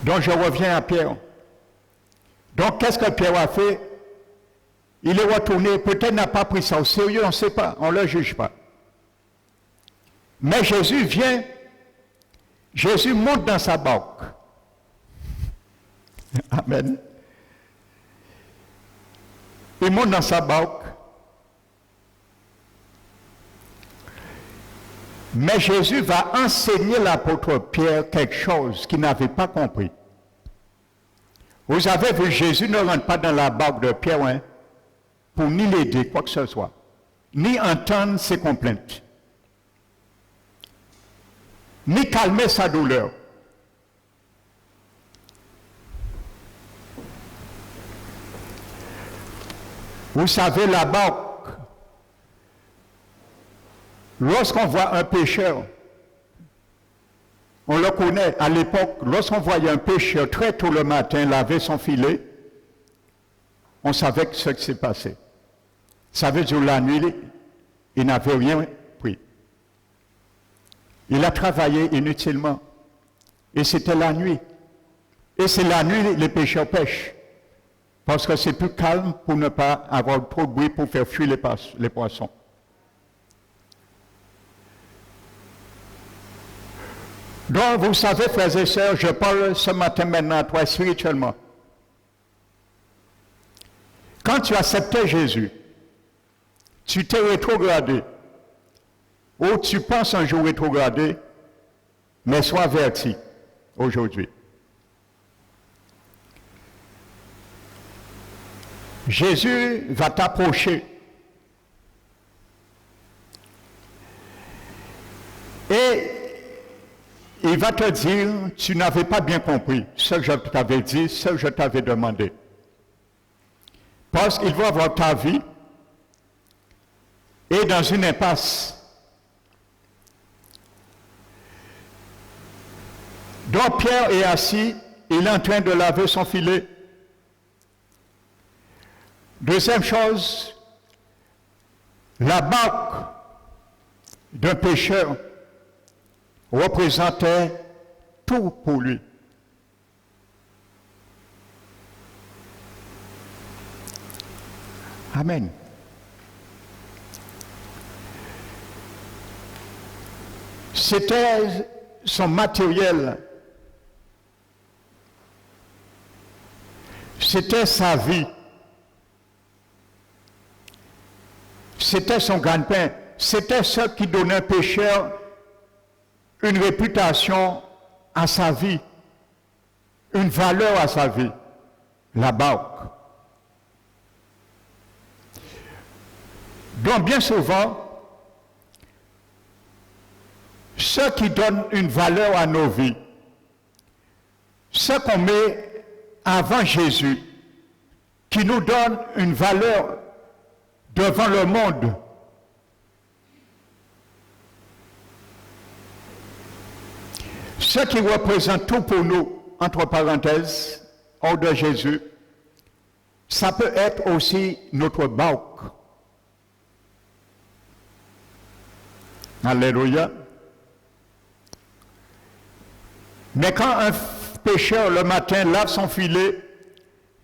Donc je reviens à Pierre. Donc qu'est-ce que Pierre a fait? Il est retourné, peut-être n'a pas pris ça au sérieux, on ne sait pas, on ne le juge pas. Mais Jésus vient, Jésus monte dans sa barque. Amen. Il monte dans sa barque. Mais Jésus va enseigner l'apôtre Pierre quelque chose qu'il n'avait pas compris. Vous avez vu, Jésus ne rentre pas dans la barque de Pierre hein, pour ni l'aider, quoi que ce soit, ni entendre ses complaintes, ni calmer sa douleur. Vous savez, la barque, lorsqu'on voit un pêcheur, on le connaît à l'époque, lorsqu'on voyait un pêcheur très tôt le matin laver son filet, on savait ce qui s'est passé. Ça veut dire la nuit, il n'avait rien pris. Il a travaillé inutilement. Et c'était la nuit. Et c'est la nuit les pêcheurs pêchent. Parce que c'est plus calme pour ne pas avoir trop de bruit pour faire fuir les poissons. Donc, vous savez, frères et sœurs, je parle ce matin maintenant à toi spirituellement. Quand tu acceptais Jésus, tu t'es rétrogradé, ou tu penses un jour rétrogradé, mais sois averti aujourd'hui. Jésus va t'approcher et il va te dire, tu n'avais pas bien compris ce que je t'avais dit, ce que je t'avais demandé. Parce qu'il va voir ta vie et dans une impasse. Donc Pierre est assis, il est en train de laver son filet. Deuxième chose, la barque d'un pêcheur représentait tout pour lui. Amen. C'était son matériel. C'était sa vie. C'était son gagne-pain. C'était ce qui donnait un pécheur une réputation à sa vie, une valeur à sa vie, la barque. Donc bien souvent, ce qui donne une valeur à nos vies, ce qu'on met avant Jésus, qui nous donne une valeur devant le monde, ce qui représente tout pour nous, entre parenthèses, hors de Jésus, ça peut être aussi notre barque. Alléluia. Mais quand un pécheur le matin lave son filet,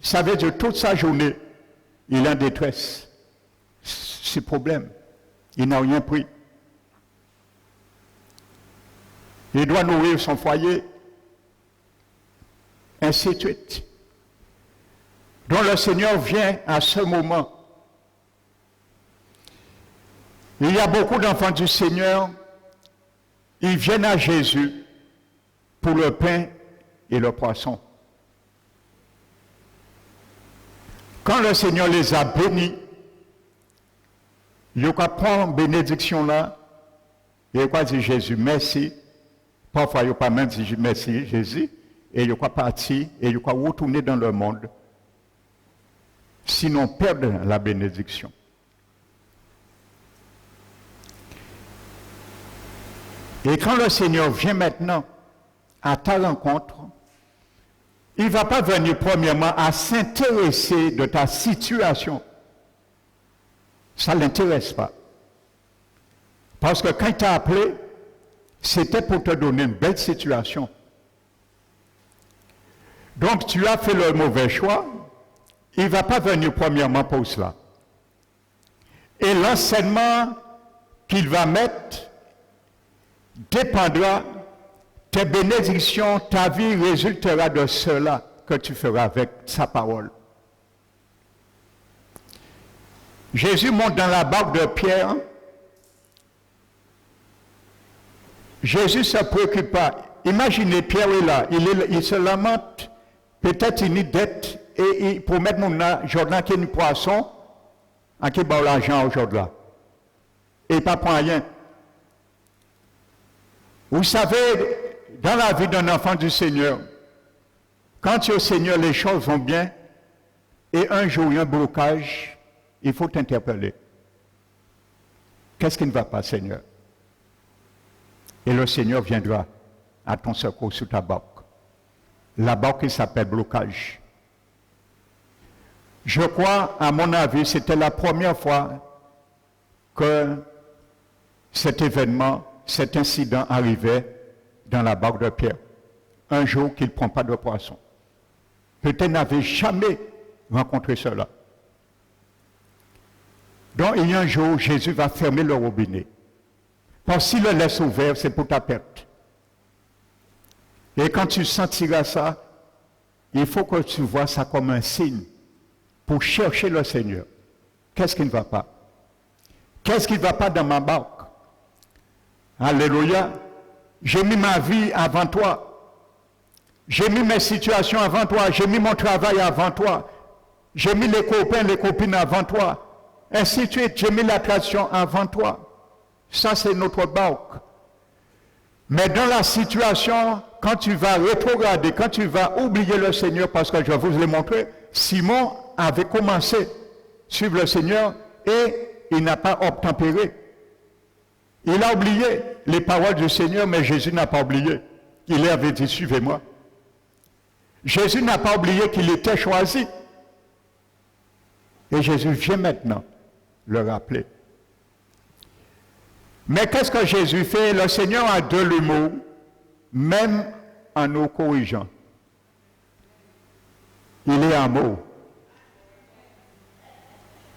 ça veut dire toute sa journée, il est en détresse. C'est problème. Il n'a rien pris. Il doit nourrir son foyer, ainsi de suite. Donc le Seigneur vient à ce moment. Il y a beaucoup d'enfants du Seigneur, ils viennent à Jésus pour le pain et le poisson. Quand le Seigneur les a bénis, il va prendre bénédiction là, il va dire Jésus merci. Parfois, il n'y a pas même dit merci Jésus, et il va partir, et il va retourner dans le monde, sinon perdre la bénédiction. Et quand le Seigneur vient maintenant à ta rencontre, il ne va pas venir premièrement à s'intéresser de ta situation. Ça ne l'intéresse pas. Parce que quand il t'a appelé, c'était pour te donner une belle situation. Donc tu as fait le mauvais choix, il ne va pas venir premièrement pour cela. Et l'enseignement qu'il va mettre dépendra, tes bénédictions, ta vie résultera de cela que tu feras avec sa parole. Jésus monte dans la barque de Pierre. Jésus ne se préoccupe pas. Imaginez, Pierre est là, il se lamente, peut-être il a une dette, et pour mettre mon Jordan qui est un poisson, à qui bat l'argent aujourd'hui. Et il ne prend rien. Vous savez, dans la vie d'un enfant du Seigneur, quand tu es au Seigneur, les choses vont bien, et un jour, il y a un blocage, il faut t'interpeller. Qu'est-ce qui ne va pas, Seigneur? Et le Seigneur viendra à ton secours sur ta barque. La barque qui s'appelle blocage. Je crois, à mon avis, c'était la première fois que cet événement, cet incident arrivait dans la barque de Pierre. Un jour qu'il ne prend pas de poisson. Peut-être n'avait jamais rencontré cela. Donc, il y a un jour, Jésus va fermer le robinet. Parce que s'il le laisse ouvert, c'est pour ta perte. Et quand tu sentiras ça, il faut que tu vois ça comme un signe pour chercher le Seigneur. Qu'est-ce qui ne va pas? Qu'est-ce qui ne va pas dans ma barque? Alléluia. J'ai mis ma vie avant toi. J'ai mis mes situations avant toi. J'ai mis mon travail avant toi. J'ai mis les copains, les copines avant toi. Ainsi de suite, j'ai mis la création avant toi. Ça, c'est notre barque. Mais dans la situation, quand tu vas rétrograder, quand tu vas oublier le Seigneur, parce que je vous l'ai montré, Simon avait commencé à suivre le Seigneur et il n'a pas obtempéré. Il a oublié les paroles du Seigneur, mais Jésus n'a pas oublié. Il avait dit, suivez-moi. Jésus n'a pas oublié qu'il était choisi. Et Jésus vient maintenant le rappeler. Mais qu'est-ce que Jésus fait? Le Seigneur a de l'humour, même en nous corrigeant. Il est amour.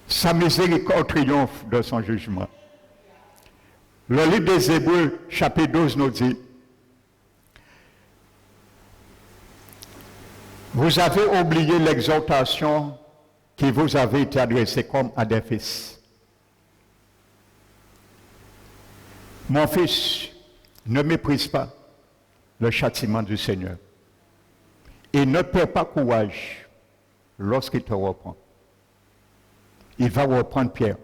Sa miséricorde triomphe de son jugement. Le livre des Hébreux, chapitre 12, nous dit, vous avez oublié l'exhortation qui vous avait été adressée comme à des fils. Mon fils, ne méprise pas le châtiment du Seigneur et ne perds pas courage lorsqu'il te reprend. Il va reprendre Pierre.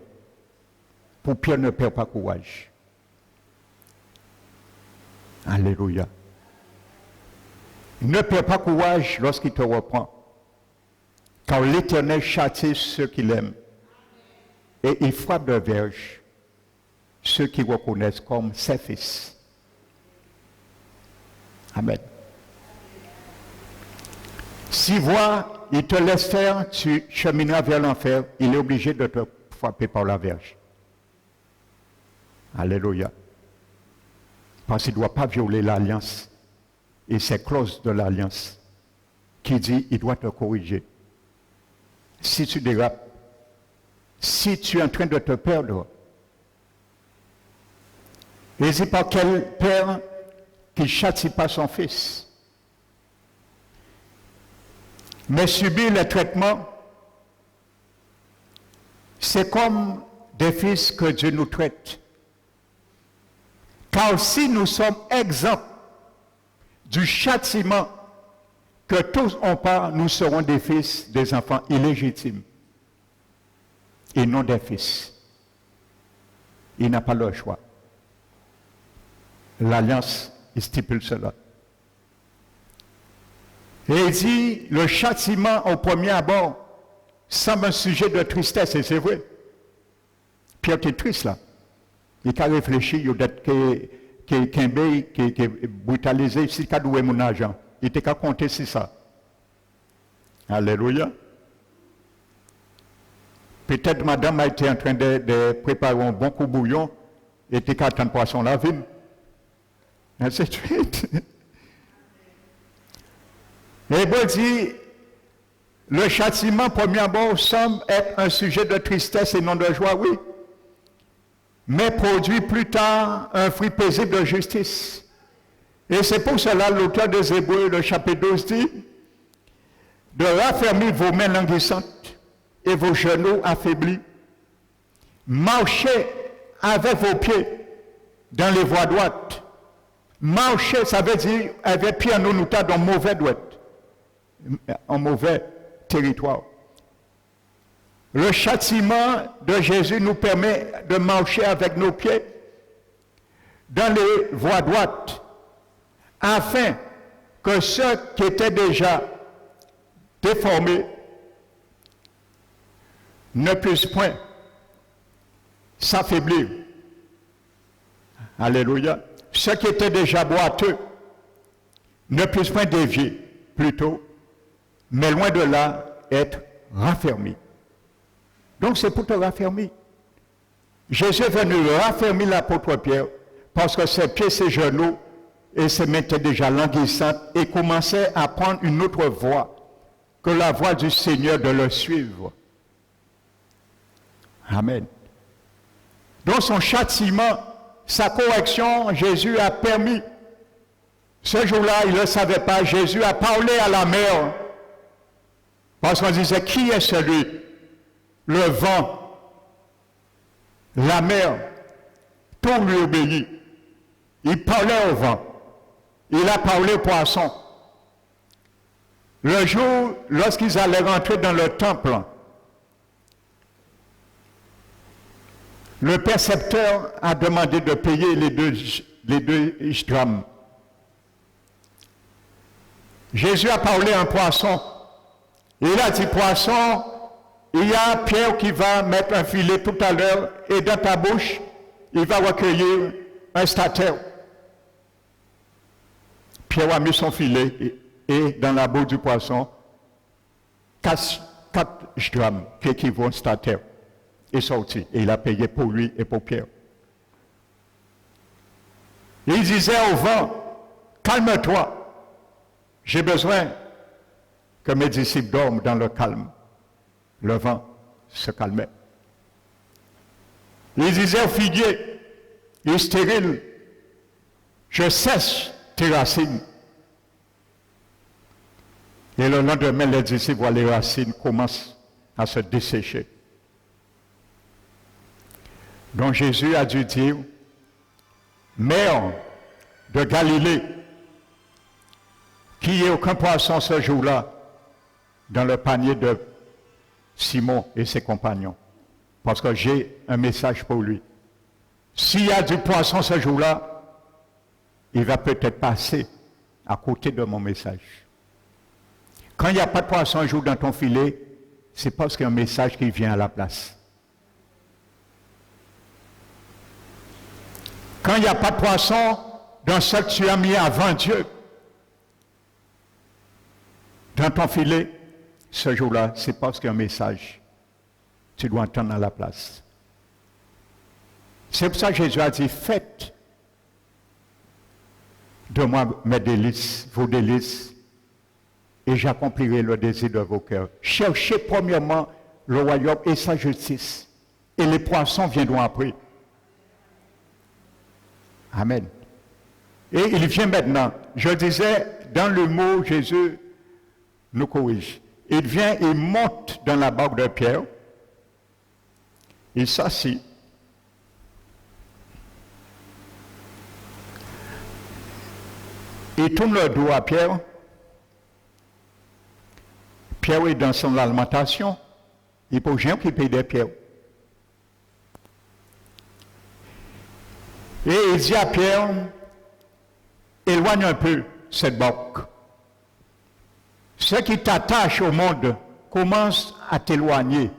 Pour Pierre, ne perd pas courage. Alléluia. Ne perds pas courage lorsqu'il te reprend. Car l'Éternel châtie ceux qu'il aime et il frappe de verge ceux qui reconnaissent comme ses fils. Amen. Si voit, il te laisse faire, tu chemineras vers l'enfer, il est obligé de te frapper par la verge. Alléluia. Parce qu'il ne doit pas violer l'alliance. Et c'est clause de l'alliance qui dit il doit te corriger. Si tu dérapes, si tu es en train de te perdre, et c'est pas quel père qui ne châtie pas son fils. Mais subir les traitements, c'est comme des fils que Dieu nous traite. Car si nous sommes exempts du châtiment que tous ont pas, nous serons des fils, des enfants illégitimes. Et non des fils. Il n'a pas le choix. L'Alliance stipule cela. Et il dit, le châtiment au premier abord semble un sujet de tristesse, et c'est vrai. Pierre est triste là. Il a réfléchi, il a qui est brutalisé, si il a doué mon argent. Il était qu'à compter sur ça. Alléluia. Peut-être madame a été en train de préparer un bon coup de bouillon, et était qu'à attendre poisson la ville. Ainsi de suite. L'Hébreu dit, le châtiment, premièrement, semble être un sujet de tristesse et non de joie, oui, mais produit plus tard un fruit paisible de justice. Et c'est pour cela l'auteur des Hébreux, le chapitre 12, dit de raffermir vos mains languissantes et vos genoux affaiblis. Marchez avec vos pieds dans les voies droites. Marcher, ça veut dire avec pied en nous dans mauvais droite, en mauvais territoire. Le châtiment de Jésus nous permet de marcher avec nos pieds dans les voies droites, afin que ceux qui étaient déjà déformés ne puissent point s'affaiblir. Alléluia. Ceux qui étaient déjà boiteux ne puissent point dévier, plutôt, mais loin de là, être raffermis. Donc c'est pour te raffermir. Jésus est venu raffermir l'apôtre Pierre parce que ses pieds, ses genoux et ses mains étaient déjà languissantes et commençaient à prendre une autre voie que la voie du Seigneur de le suivre. Amen. Donc son châtiment, sa correction, Jésus a permis. Ce jour-là, il ne le savait pas, Jésus a parlé à la mer. Parce qu'on disait, qui est celui? Le vent, la mer, tout lui obéit. Il parlait au vent. Il a parlé au poisson. Le jour, lorsqu'ils allaient rentrer dans le temple, le percepteur a demandé de payer les deux drachmes. Jésus a parlé à un poisson. Il a dit, poisson, il y a Pierre qui va mettre un filet tout à l'heure et dans ta bouche, il va recueillir un statère. Pierre a mis son filet et dans la bouche du poisson, 4 drachmes qui équivaut à un statère. Est sorti et il a payé pour lui et pour Pierre. Il disait au vent, calme-toi, j'ai besoin que mes disciples dorment dans le calme. Le vent se calmait. Il disait au figuier, il est stérile, je sèche tes racines. Et le lendemain, les disciples voient les racines commencent à se dessécher. Donc Jésus a dû dire, mer de Galilée, qu'il n'y ait aucun poisson ce jour-là dans le panier de Simon et ses compagnons, parce que j'ai un message pour lui. S'il y a du poisson ce jour-là, il va peut-être passer à côté de mon message. Quand il n'y a pas de poisson un jour dans ton filet, c'est parce qu'il y a un message qui vient à la place. Quand il n'y a pas de poisson dans ce que tu as mis avant Dieu, dans ton filet, ce jour-là, c'est parce qu'il y a un message. Tu dois entendre à la place. C'est pour ça que Jésus a dit, faites de moi mes délices, vos délices, et j'accomplirai le désir de vos cœurs. Cherchez premièrement le royaume et sa justice, et les poissons viendront après. Amen. Et il vient maintenant. Je disais, dans le mot, Jésus nous corrige. Il vient, il monte dans la barque de Pierre. Il s'assit. Il tourne le dos à Pierre. Pierre est dans son alimentation. Il faut rien qu'il paye des pierres. Et il dit à Pierre, éloigne un peu cette barque. Ce qui t'attache au monde commence à t'éloigner.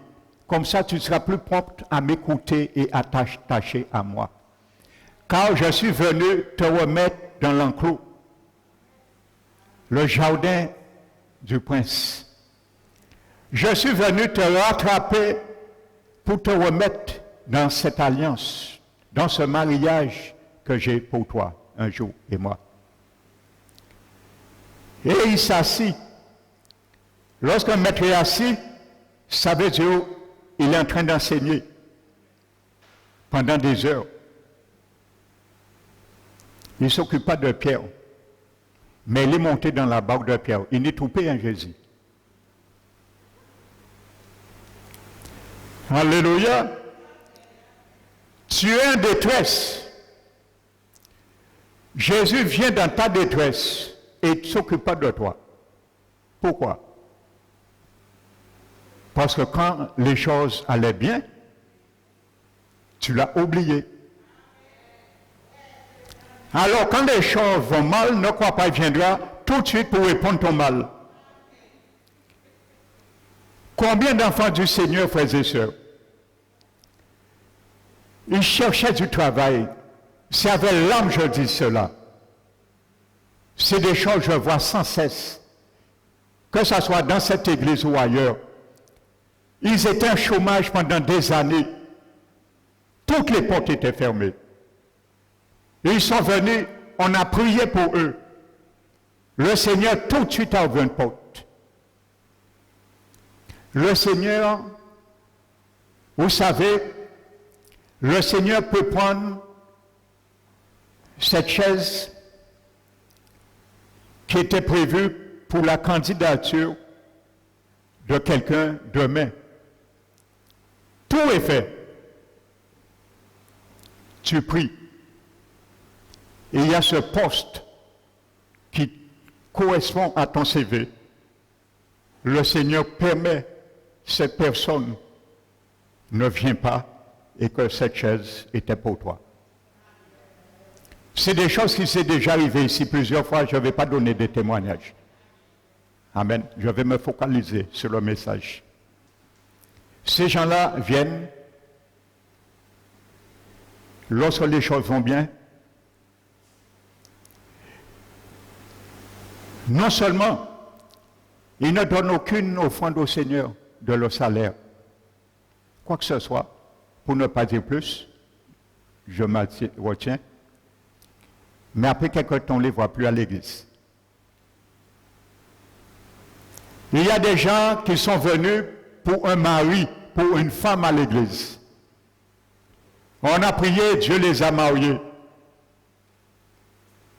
Comme ça, tu seras plus propre à m'écouter et à t'attacher à moi. Car je suis venu te remettre dans l'enclos, le jardin du prince. Je suis venu te rattraper pour te remettre dans cette alliance, dans ce mariage que j'ai pour toi un jour et moi. Et il s'assit Lorsqu'un maître est assis, ça veut dire qu'il est en train d'enseigner pendant des heures. Il ne s'occupe pas de Pierre, mais il est monté dans la barque de Pierre. Il est trompé en Jésus. Alléluia. Tu es en détresse. Jésus vient dans ta détresse et ne s'occupe pas de toi. Pourquoi? Parce que quand les choses allaient bien, tu l'as oublié. Alors quand les choses vont mal, ne crois pas, il viendra tout de suite pour répondre ton mal. Combien d'enfants du Seigneur, frères et sœurs, ils cherchaient du travail. C'est avec l'âme je dis cela. C'est des choses que je vois sans cesse. Que ce soit dans cette église ou ailleurs. Ils étaient en chômage pendant des années. Toutes les portes étaient fermées. Ils sont venus, on a prié pour eux. Le Seigneur tout de suite a ouvert une porte. Le Seigneur, vous savez, le Seigneur peut prendre cette chaise qui était prévue pour la candidature de quelqu'un demain. Tout est fait. Tu pries. Et il y a ce poste qui correspond à ton CV. Le Seigneur permet que cette personne ne vient pas et que cette chaise était pour toi. C'est des choses qui s'est déjà arrivées ici plusieurs fois. Je ne vais pas donner des témoignages. Amen. Je vais me focaliser sur le message. Ces gens-là viennent, lorsque les choses vont bien, non seulement ils ne donnent aucune offrande au Seigneur de leur salaire, quoi que ce soit, pour ne pas dire plus, je me retiens, mais après quelque temps, on ne les voit plus à l'église. Il y a des gens qui sont venus pour un mari, pour une femme à l'église. On a prié, Dieu les a mariés.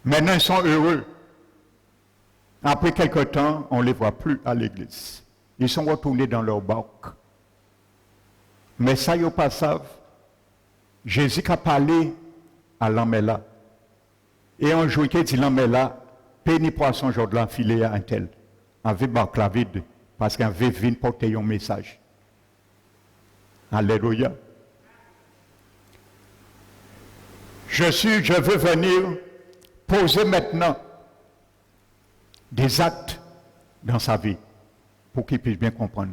Maintenant, ils sont heureux. Après quelque temps, on ne les voit plus à l'église. Ils sont retournés dans leur barque. Mais ça, ils ne pas savent. Jésus a parlé à l'homme là. Et un jour, il dit l'homme là, péni poisson, je dois l'enfiler à un tel. Avec barque la vide, parce qu'un veut venir porter un message. Alléluia. Je veux venir poser maintenant des actes dans sa vie pour qu'il puisse bien comprendre.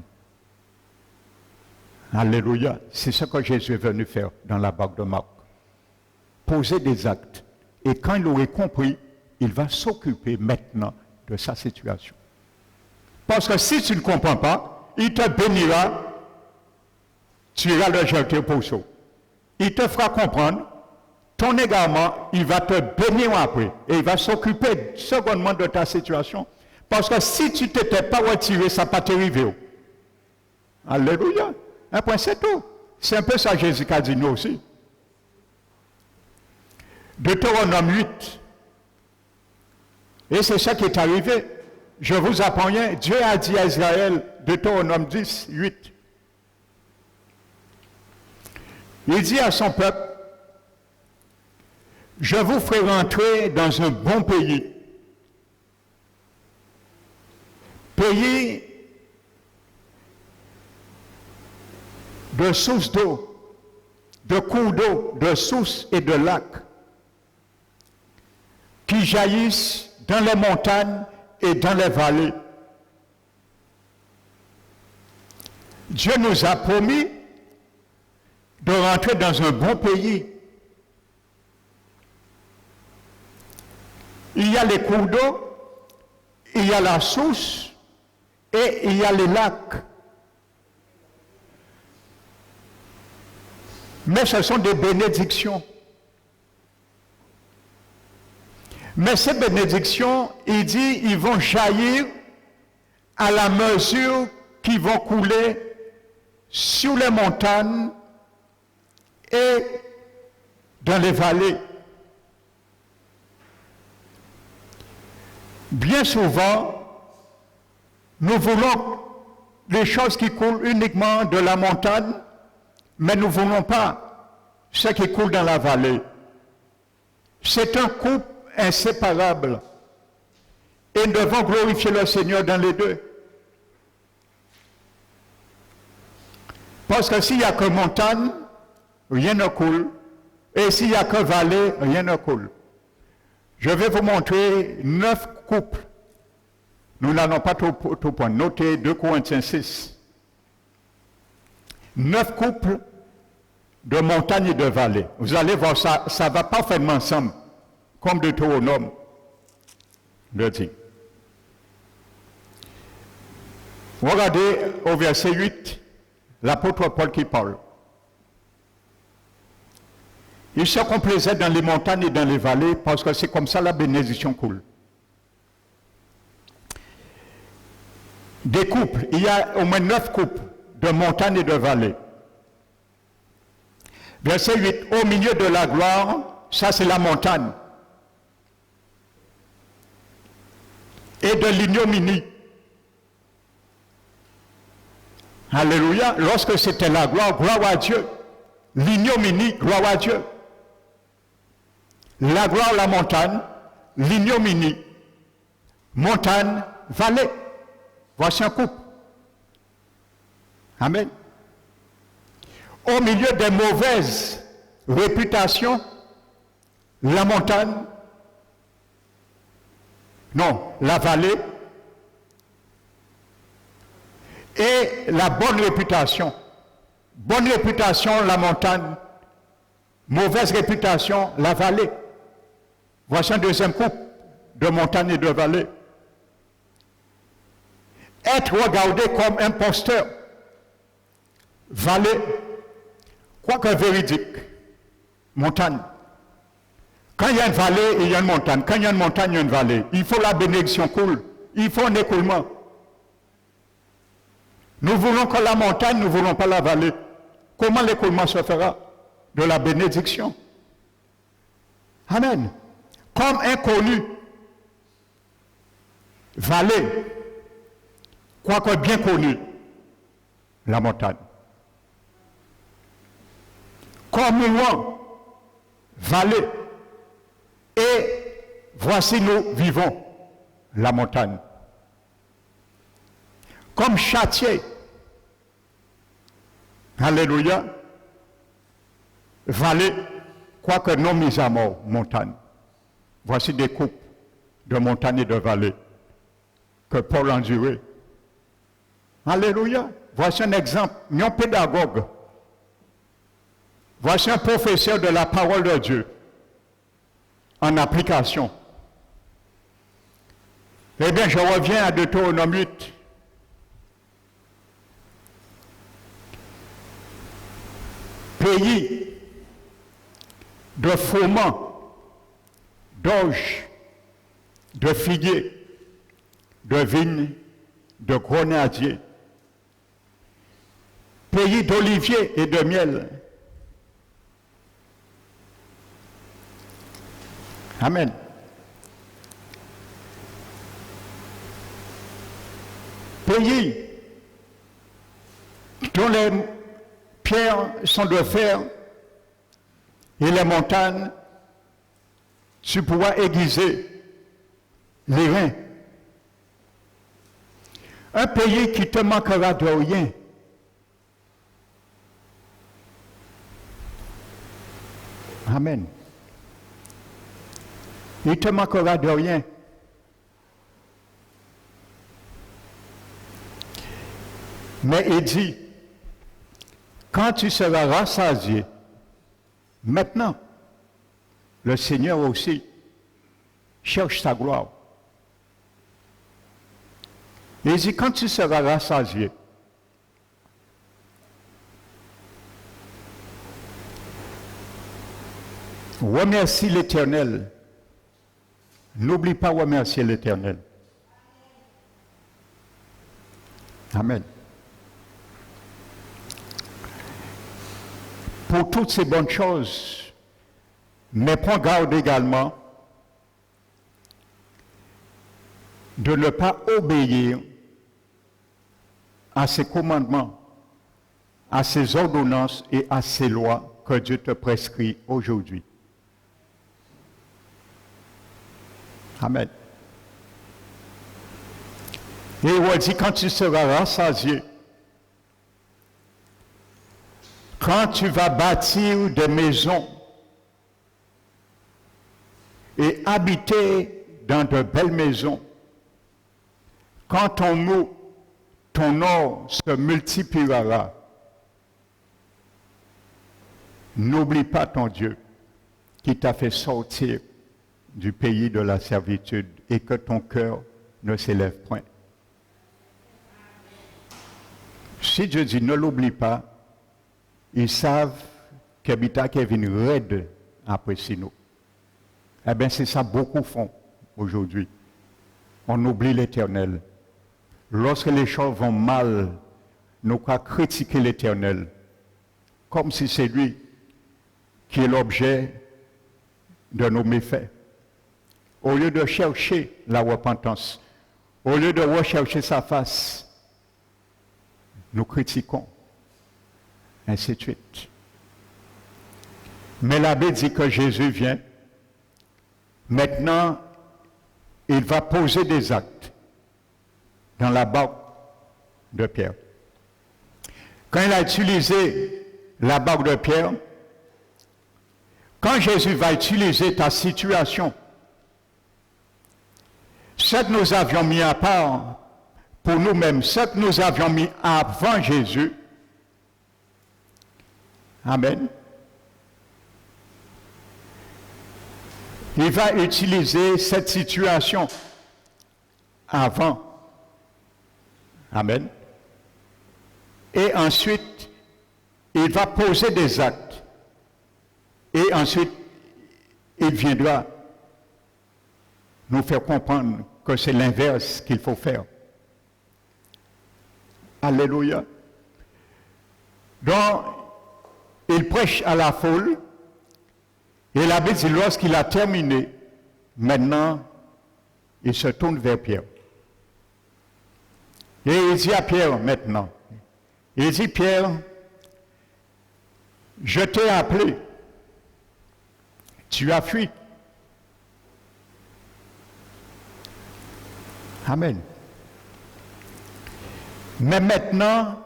Alléluia. C'est ce que Jésus est venu faire dans la barque de Marc. Poser des actes. Et quand il aurait compris, il va s'occuper maintenant de sa situation. Parce que si tu ne comprends pas, il te bénira, tu iras le jeter au poisson. Il te fera comprendre, ton égarement, il va te bénir après. Et il va s'occuper secondement de ta situation. Parce que si tu ne t'étais pas retiré, ça ne va pas t'arriver. Alléluia. Un point, c'est tout. C'est un peu ça Jésus a dit nous aussi. Deutéronome 8. Et c'est ça qui est arrivé. Je vous apprends rien. Dieu a dit à Israël, Deutéronome 10, 8. Il dit à son peuple, je vous ferai rentrer dans un bon pays. Pays de sources d'eau, de cours d'eau, de sources et de lacs qui jaillissent dans les montagnes et dans les vallées. Dieu nous a promis de rentrer dans un bon pays. Il y a les cours d'eau, il y a la source et il y a les lacs. Mais ce sont des bénédictions. Mais ces bénédictions, il dit, ils vont jaillir à la mesure qui vont couler sur les montagnes et dans les vallées. Bien souvent, nous voulons les choses qui coulent uniquement de la montagne, mais nous ne voulons pas ce qui coule dans la vallée. C'est un couple inséparable. Et nous devons glorifier le Seigneur dans les deux. Parce que s'il n'y a que montagne, rien ne coule. Et s'il n'y a que vallée, rien ne coule. Je vais vous montrer 9 couples. Nous n'allons pas tout point. Notez 2 Corinthiens 6. 9 couples de montagne et de vallée. Vous allez voir, ça va parfaitement ensemble, comme Deutéronome le dit. Regardez au verset 8, l'apôtre Paul qui parle. Il se complaisait dans les montagnes et dans les vallées parce que c'est comme ça la bénédiction coule. Des couples, il y a au moins 9 couples de montagnes et de vallées. Verset 8, au milieu de la gloire, ça c'est la montagne. Et de l'ignominie. Alléluia. Lorsque c'était la gloire, gloire à Dieu. L'ignominie, gloire à Dieu. La gloire, la montagne. L'ignominie. Montagne, vallée. Voici un couple. Amen. Au milieu des mauvaises réputations, la montagne, non, la vallée, et la bonne réputation. Bonne réputation, la montagne. Mauvaise réputation, la vallée. Voici un deuxième couple de montagne et de vallée. Être regardé comme imposteur. Vallée, quoique véridique. Montagne. Quand il y a une vallée, il y a une montagne. Quand il y a une montagne, il y a une vallée. Il faut la bénédiction coule. Il faut un écoulement. Nous voulons que la montagne, nous ne voulons pas la vallée. Comment l'écoulement se fera? De la bénédiction. Amen. Comme inconnu. Vallée. Quoique bien connu. La montagne. Comme loin. Vallée. Et voici nous vivons. La montagne. Comme châtié. Alléluia. Vallée, quoique non mis à mort, montagne. Voici des coupes de montagne et de vallée que Paul a enduré. Alléluia. Voici un exemple, un pédagogue. Voici un professeur de la parole de Dieu en application. Eh bien, je reviens à Deutéronome 8. Pays de froment, d'orge, de figuier, de vigne, de grenadier, pays d'olivier et de miel. Amen. Pays dont les pierres sont de fer et les montagnes, tu pourras aiguiser les reins. Un pays qui te manquera de rien. Amen. Il te manquera de rien. Mais il dit, quand tu seras rassasié, maintenant, le Seigneur aussi cherche sa gloire. Il dit, quand tu seras rassasié, remercie l'Éternel. N'oublie pas remercier l'Éternel. Amen. Pour toutes ces bonnes choses, mais prends garde également de ne pas obéir à ses commandements, à ses ordonnances et à ses lois que Dieu te prescrit aujourd'hui. Amen. Et il dit, quand tu seras rassasié, quand tu vas bâtir des maisons et habiter dans de belles maisons, quand ton or se multipliera, n'oublie pas ton Dieu qui t'a fait sortir du pays de la servitude et que ton cœur ne s'élève point. Si Dieu dit ne l'oublie pas, ils savent qu'habita Kevin raide après nous. Eh bien, c'est ça beaucoup font aujourd'hui. On oublie l'Éternel. Lorsque les choses vont mal, nous croyons critiquer l'Éternel, comme si c'est lui qui est l'objet de nos méfaits. Au lieu de chercher la repentance, au lieu de rechercher sa face, nous critiquons, ainsi de suite. Mais l'abbé dit que Jésus vient. Maintenant, il va poser des actes dans la barque de Pierre. Quand il a utilisé la barque de Pierre, quand Jésus va utiliser ta situation, ce que nous avions mis à part pour nous-mêmes, ce que nous avions mis avant Jésus, amen, il va utiliser cette situation avant, amen, et ensuite, il va poser des actes, et ensuite, il viendra nous faire comprendre que c'est l'inverse qu'il faut faire. Alléluia. Donc, il prêche à la foule, et la Bible dit, lorsqu'il a terminé, maintenant, il se tourne vers Pierre. Et il dit à Pierre maintenant, il dit, Pierre, je t'ai appelé, tu as fui. Amen. Mais maintenant,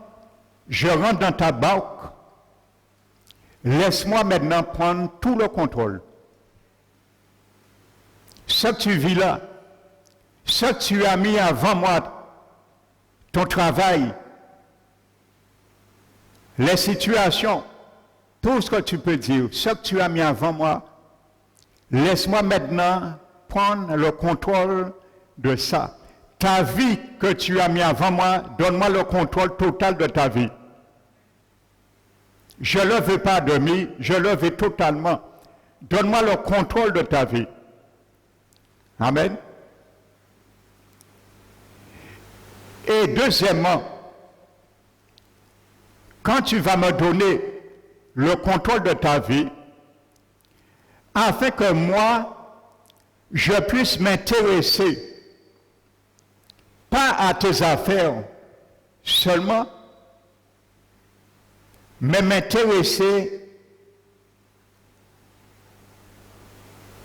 je rentre dans ta barque. Laisse-moi maintenant prendre tout le contrôle. Ce que tu vis là, ce que tu as mis avant moi, ton travail, les situations, tout ce que tu peux dire, ce que tu as mis avant moi, laisse-moi maintenant prendre le contrôle de ça. Ta vie que tu as mis avant moi, donne-moi le contrôle total de ta vie. Je ne le veux pas à demi, je le veux totalement. Donne-moi le contrôle de ta vie. Amen. Et deuxièmement, quand tu vas me donner le contrôle de ta vie, afin que moi, je puisse m'intéresser pas à tes affaires seulement, mais m'intéresser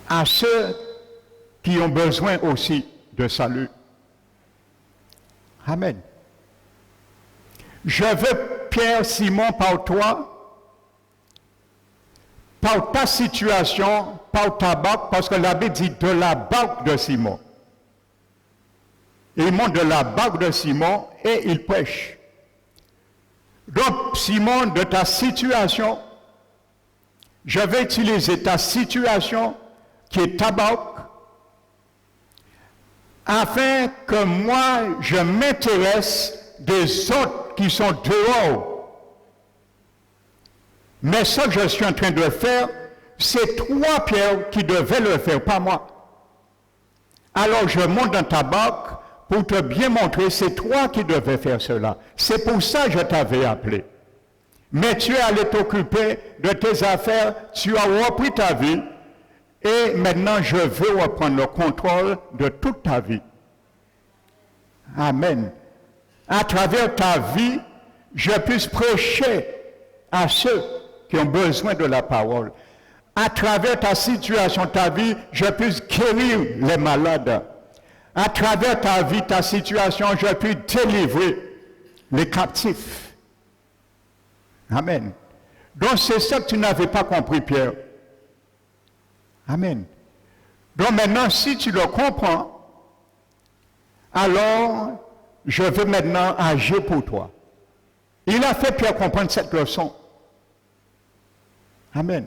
à ceux qui ont besoin aussi de salut. Amen. Je veux, Pierre, Simon, par toi, par ta situation, par ta barque, parce que la Bible dit de la barque de Simon. Il monte de la barque de Simon et il prêche. Donc, Simon, de ta situation, je vais utiliser ta situation qui est ta barque, afin que moi, je m'intéresse des autres qui sont dehors. Mais ce que je suis en train de faire, c'est toi, Pierre, qui devais le faire, pas moi. Alors, je monte dans ta barque pour te bien montrer, c'est toi qui devais faire cela. C'est pour ça que je t'avais appelé. Mais tu es allé t'occuper de tes affaires, tu as repris ta vie, et maintenant je veux reprendre le contrôle de toute ta vie. Amen. À travers ta vie, je puisse prêcher à ceux qui ont besoin de la parole. À travers ta situation, ta vie, je puisse guérir les malades. À travers ta vie, ta situation, je puisse délivrer les captifs. Amen. Donc c'est ça que tu n'avais pas compris, Pierre. Amen. Donc maintenant, si tu le comprends, alors je veux maintenant agir pour toi. Il a fait Pierre comprendre cette leçon. Amen.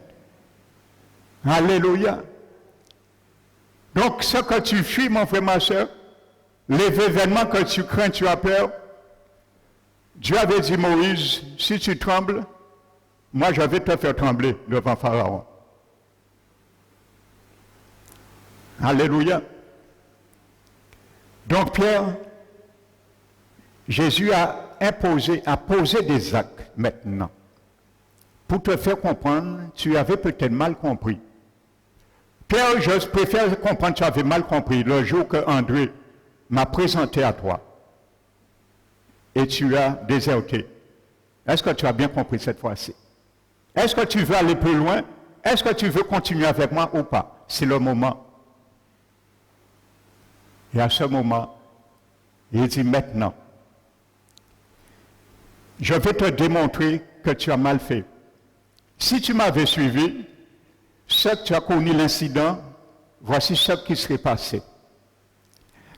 Alléluia. Donc, ce que tu fuis, mon frère, ma soeur, les événements que tu crains, tu as peur, Dieu avait dit, Moïse, si tu trembles, moi je vais te faire trembler devant Pharaon. Alléluia. Donc, Pierre, Jésus a posé des actes maintenant. Pour te faire comprendre, tu avais peut-être mal compris. Pierre, je préfère comprendre que tu avais mal compris le jour que André m'a présenté à toi. Et tu as déserté. Est-ce que tu as bien compris cette fois-ci? Est-ce que tu veux aller plus loin? Est-ce que tu veux continuer avec moi ou pas? C'est le moment. Et à ce moment, il dit maintenant, je vais te démontrer que tu as mal fait. Si tu m'avais suivi, ce que tu as connu l'incident, voici ce qui serait passé.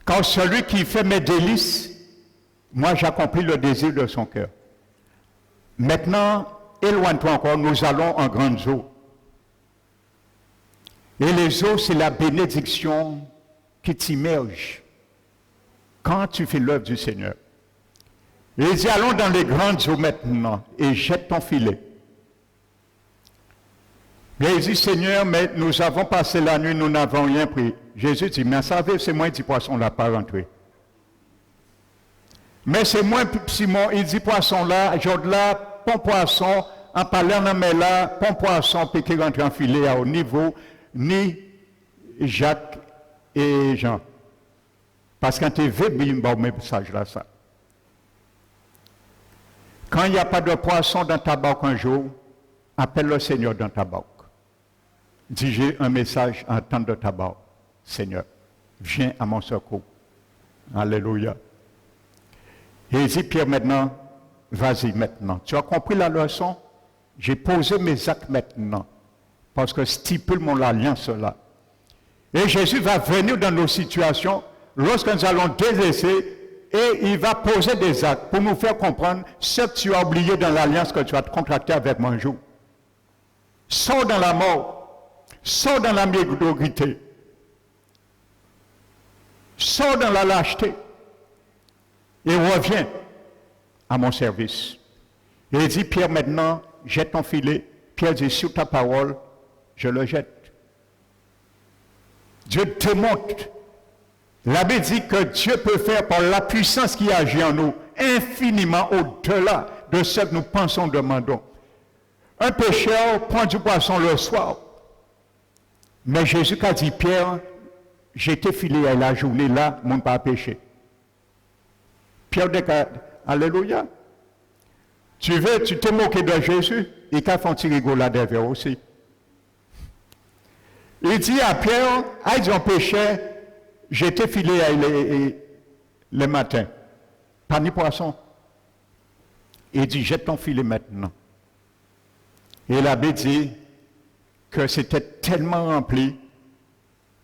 Car celui qui fait mes délices, moi j'accomplis le désir de son cœur. Maintenant, éloigne-toi encore, nous allons en grandes eaux. Et les eaux, c'est la bénédiction qui t'immerge quand tu fais l'œuvre du Seigneur. Et il dit, allons dans les grandes eaux maintenant et jette ton filet. Et il dit, Seigneur, mais nous avons passé la nuit, nous n'avons rien pris. Jésus dit, mais savez, c'est moi, il dit, poisson là, pas rentré. Mais c'est moi, Simon, il dit, poisson là, Jode là, pon poisson, en parlant dans mes là, pon poisson, puis qui rentre en filet au niveau, ni Jacques et Jean. Parce que quand tu veux, il me message là, ça. Quand il n'y a pas de poisson dans ta barque un jour, appelle le Seigneur dans ta barque. Dis, j'ai un message en temps de ta barque. Seigneur, viens à mon secours. Alléluia. Et il dit, Pierre, maintenant, vas-y maintenant. Tu as compris la leçon? J'ai posé mes actes maintenant. Parce que stipule mon alliance là. Et Jésus va venir dans nos situations lorsque nous allons délaisser et il va poser des actes pour nous faire comprendre ce que tu as oublié dans l'alliance que tu as contractée avec moi un jour. Sors dans la mort, sors dans la médiocrité, sors dans la lâcheté et reviens à mon service. Et il dit, Pierre, maintenant, jette ton filet. Pierre dit, sur ta parole, je le jette. Dieu te montre. La Bible dit que Dieu peut faire par la puissance qui agit en nous infiniment au-delà de ce que nous pensons, demandons. Un pécheur prend du poisson le soir. Mais Jésus a dit, Pierre, j'étais filé à la journée là, mon pas péché. Pierre dit, alléluia. Tu t'es moqué de Jésus, et qu'a fait un rigolade vers aussi. Il dit à Pierre, ils ont péché, j'étais filé le matin, pas ni poisson. Il dit, jette ton filet maintenant. Et l'abbé dit que c'était tellement rempli,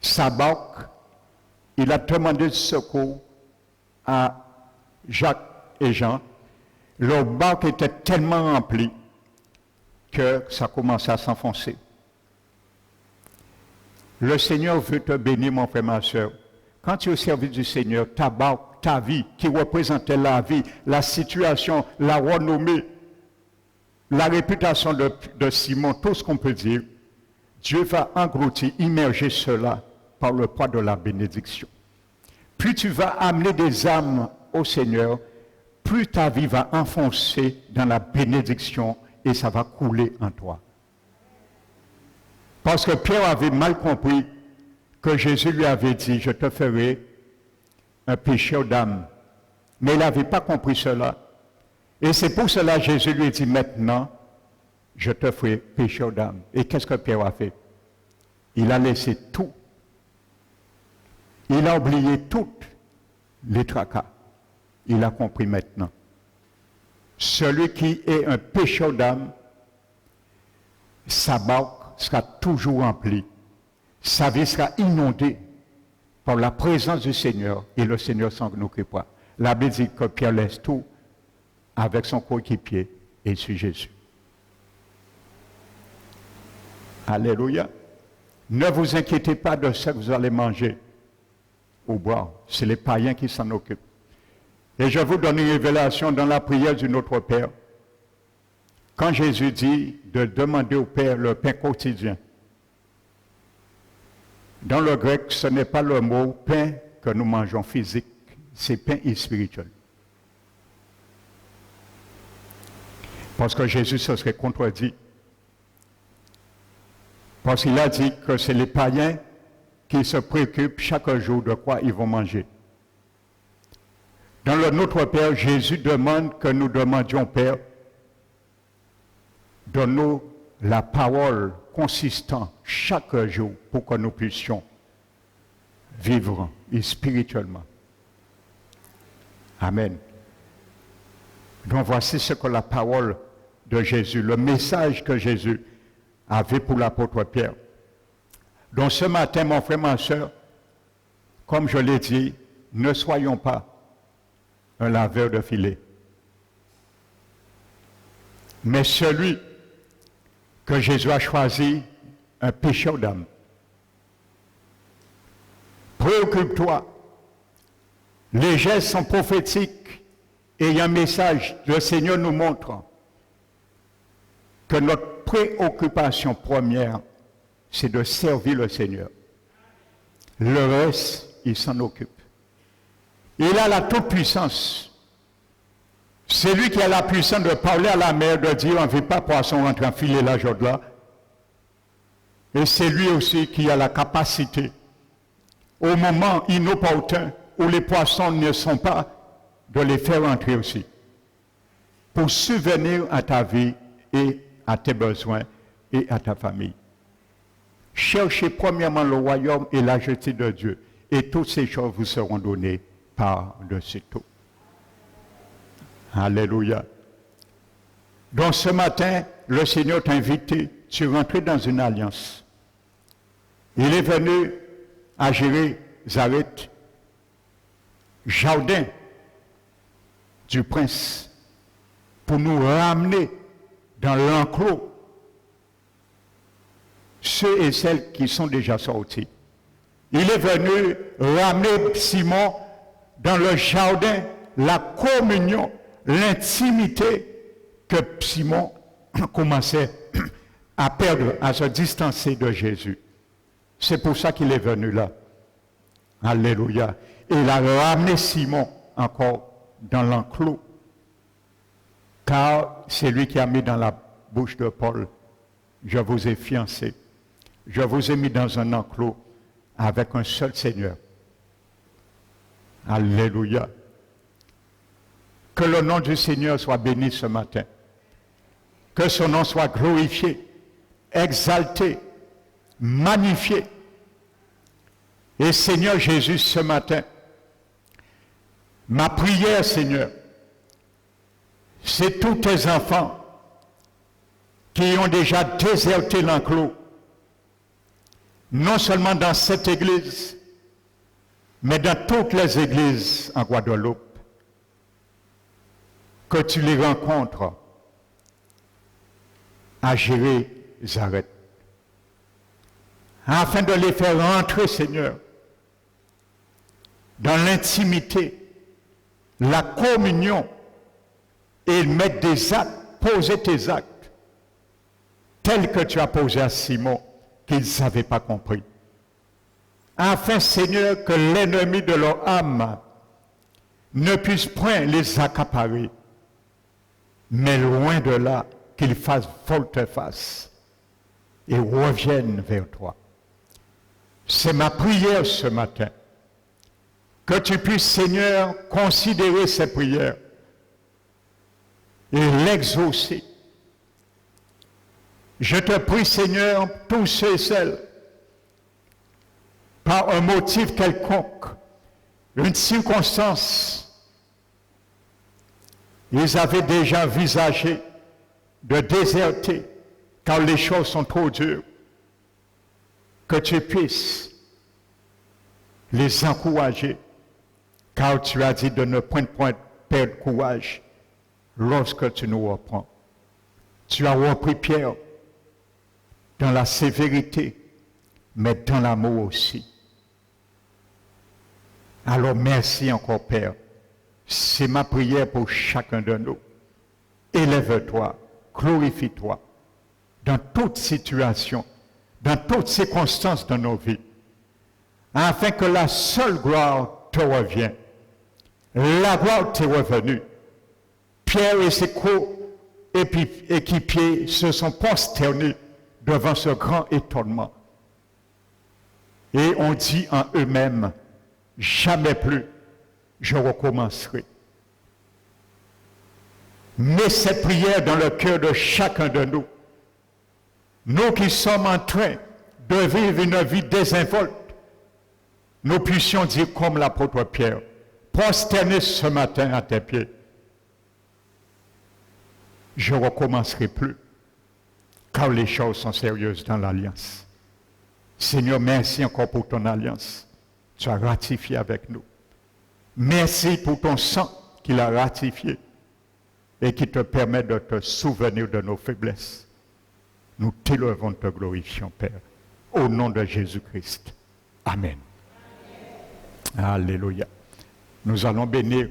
sa barque, il a demandé du secours à Jacques et Jean. Leur barque était tellement remplie que ça commençait à s'enfoncer. Le Seigneur veut te bénir, mon frère, ma soeur. Quand tu es au service du Seigneur, ta barque, ta vie, qui représentait la vie, la situation, la renommée, la réputation de Simon, tout ce qu'on peut dire, Dieu va engloutir, immerger cela par le poids de la bénédiction. plus tu vas amener des âmes au Seigneur, plus ta vie va enfoncer dans la bénédiction et ça va couler en toi. Parce que Pierre avait mal compris que Jésus lui avait dit, je te ferai un pécheur d'âme. Mais il n'avait pas compris cela. Et c'est pour cela que Jésus lui dit, maintenant, je te ferai pécheur d'âme. Et qu'est-ce que Pierre a fait? Il a laissé tout. Il a oublié tous les tracas. Il a compris maintenant. Celui qui est un pécheur d'âme, sa barque sera toujours remplie. Sa vie sera inondée par la présence du Seigneur et le Seigneur s'en occupera. La Bible dit que Pierre laisse tout avec son coéquipier et suit Jésus. Alléluia. Ne vous inquiétez pas de ce que vous allez manger ou boire. C'est les païens qui s'en occupent. Et je vous donne une révélation dans la prière du Notre Père. Quand Jésus dit de demander au Père le pain quotidien, dans le grec, ce n'est pas le mot pain que nous mangeons physique, c'est pain et spirituel. Parce que Jésus se serait contredit. Parce qu'il a dit que c'est les païens qui se préoccupent chaque jour de quoi ils vont manger. Dans le Notre Père, Jésus demande que nous demandions, Père, donne-nous la parole consistante chaque jour pour que nous puissions vivre spirituellement. Amen. Donc voici ce que la parole de Jésus, le message que Jésus avait pour l'apôtre Pierre. Donc ce matin, mon frère, ma soeur, comme je l'ai dit, ne soyons pas un laveur de filets. Mais celui que Jésus a choisi, un pécheur d'âme. Préoccupe-toi. Les gestes sont prophétiques et il y a un message. Le Seigneur nous montre que notre préoccupation première, c'est de servir le Seigneur. Le reste, il s'en occupe. Il a la toute-puissance. C'est lui qui a la puissance de parler à la mer, de dire on ne veut pas poisson rentrer en filet là, là. Et c'est lui aussi qui a la capacité, au moment inopportun où les poissons ne sont pas, de les faire entrer aussi. Pour subvenir à ta vie et à tes besoins et à ta famille. Cherchez premièrement le royaume et la justice de Dieu. Et toutes ces choses vous seront données par-dessus tout. Alléluia. Donc ce matin, le Seigneur t'a invité, tu rentres dans une alliance. Il est venu à Jérusalem, jardin du prince, pour nous ramener dans l'enclos ceux et celles qui sont déjà sortis. Il est venu ramener Simon dans le jardin, la communion, l'intimité que Simon commençait à perdre, à se distancer de Jésus. C'est pour ça qu'il est venu là. Alléluia. Et il a ramené Simon encore dans l'enclos. Car c'est lui qui a mis dans la bouche de Paul, je vous ai fiancé. Je vous ai mis dans un enclos avec un seul Seigneur. Alléluia. Que le nom du Seigneur soit béni ce matin. Que son nom soit glorifié, exalté, magnifié. Et Seigneur Jésus, ce matin, ma prière, Seigneur, c'est tous tes enfants qui ont déjà déserté l'enclos, non seulement dans cette église, mais dans toutes les églises en Guadeloupe, que tu les rencontres à Jérusalem, afin de les faire rentrer, Seigneur, dans l'intimité, la communion, et mettre des actes, poser tes actes, tels que tu as posé à Simon, qu'il ne savait pas compris. afin, Seigneur, que l'ennemi de leur âme ne puisse point les accaparer, mais loin de là, qu'ils fassent volte-face et reviennent vers toi. C'est ma prière ce matin, que tu puisses, Seigneur, considérer ces prières et l'exaucer. Je te prie, Seigneur, tous ceux et celles, par un motif quelconque, une circonstance, ils avaient déjà envisagé de déserter, car les choses sont trop dures, que tu puisses les encourager, car tu as dit de ne point perdre courage lorsque tu nous reprends. Tu as repris Pierre dans la sévérité, mais dans l'amour aussi. Alors merci encore, Père. C'est ma prière pour chacun de nous. Élève-toi, glorifie-toi dans toute situation, dans toutes circonstances de nos vies, afin que la seule gloire te revienne. La gloire t'est revenue. Pierre et ses co-équipiers se sont prosternés devant ce grand étonnement. Et on dit en eux-mêmes, jamais plus je recommencerai. Mets cette prière dans le cœur de chacun de nous. Nous qui sommes en train de vivre une vie désinvolte, nous puissions dire comme l'apôtre Pierre, prosterner ce matin à tes pieds. Je ne recommencerai plus, car les choses sont sérieuses dans l'alliance. Seigneur, merci encore pour ton alliance. Tu as ratifié avec nous. Merci pour ton sang qu'il a ratifié et qui te permet de te souvenir de nos faiblesses. Nous t'élevons, te glorifions, Père, au nom de Jésus-Christ. Amen. Alléluia. Nous allons bénir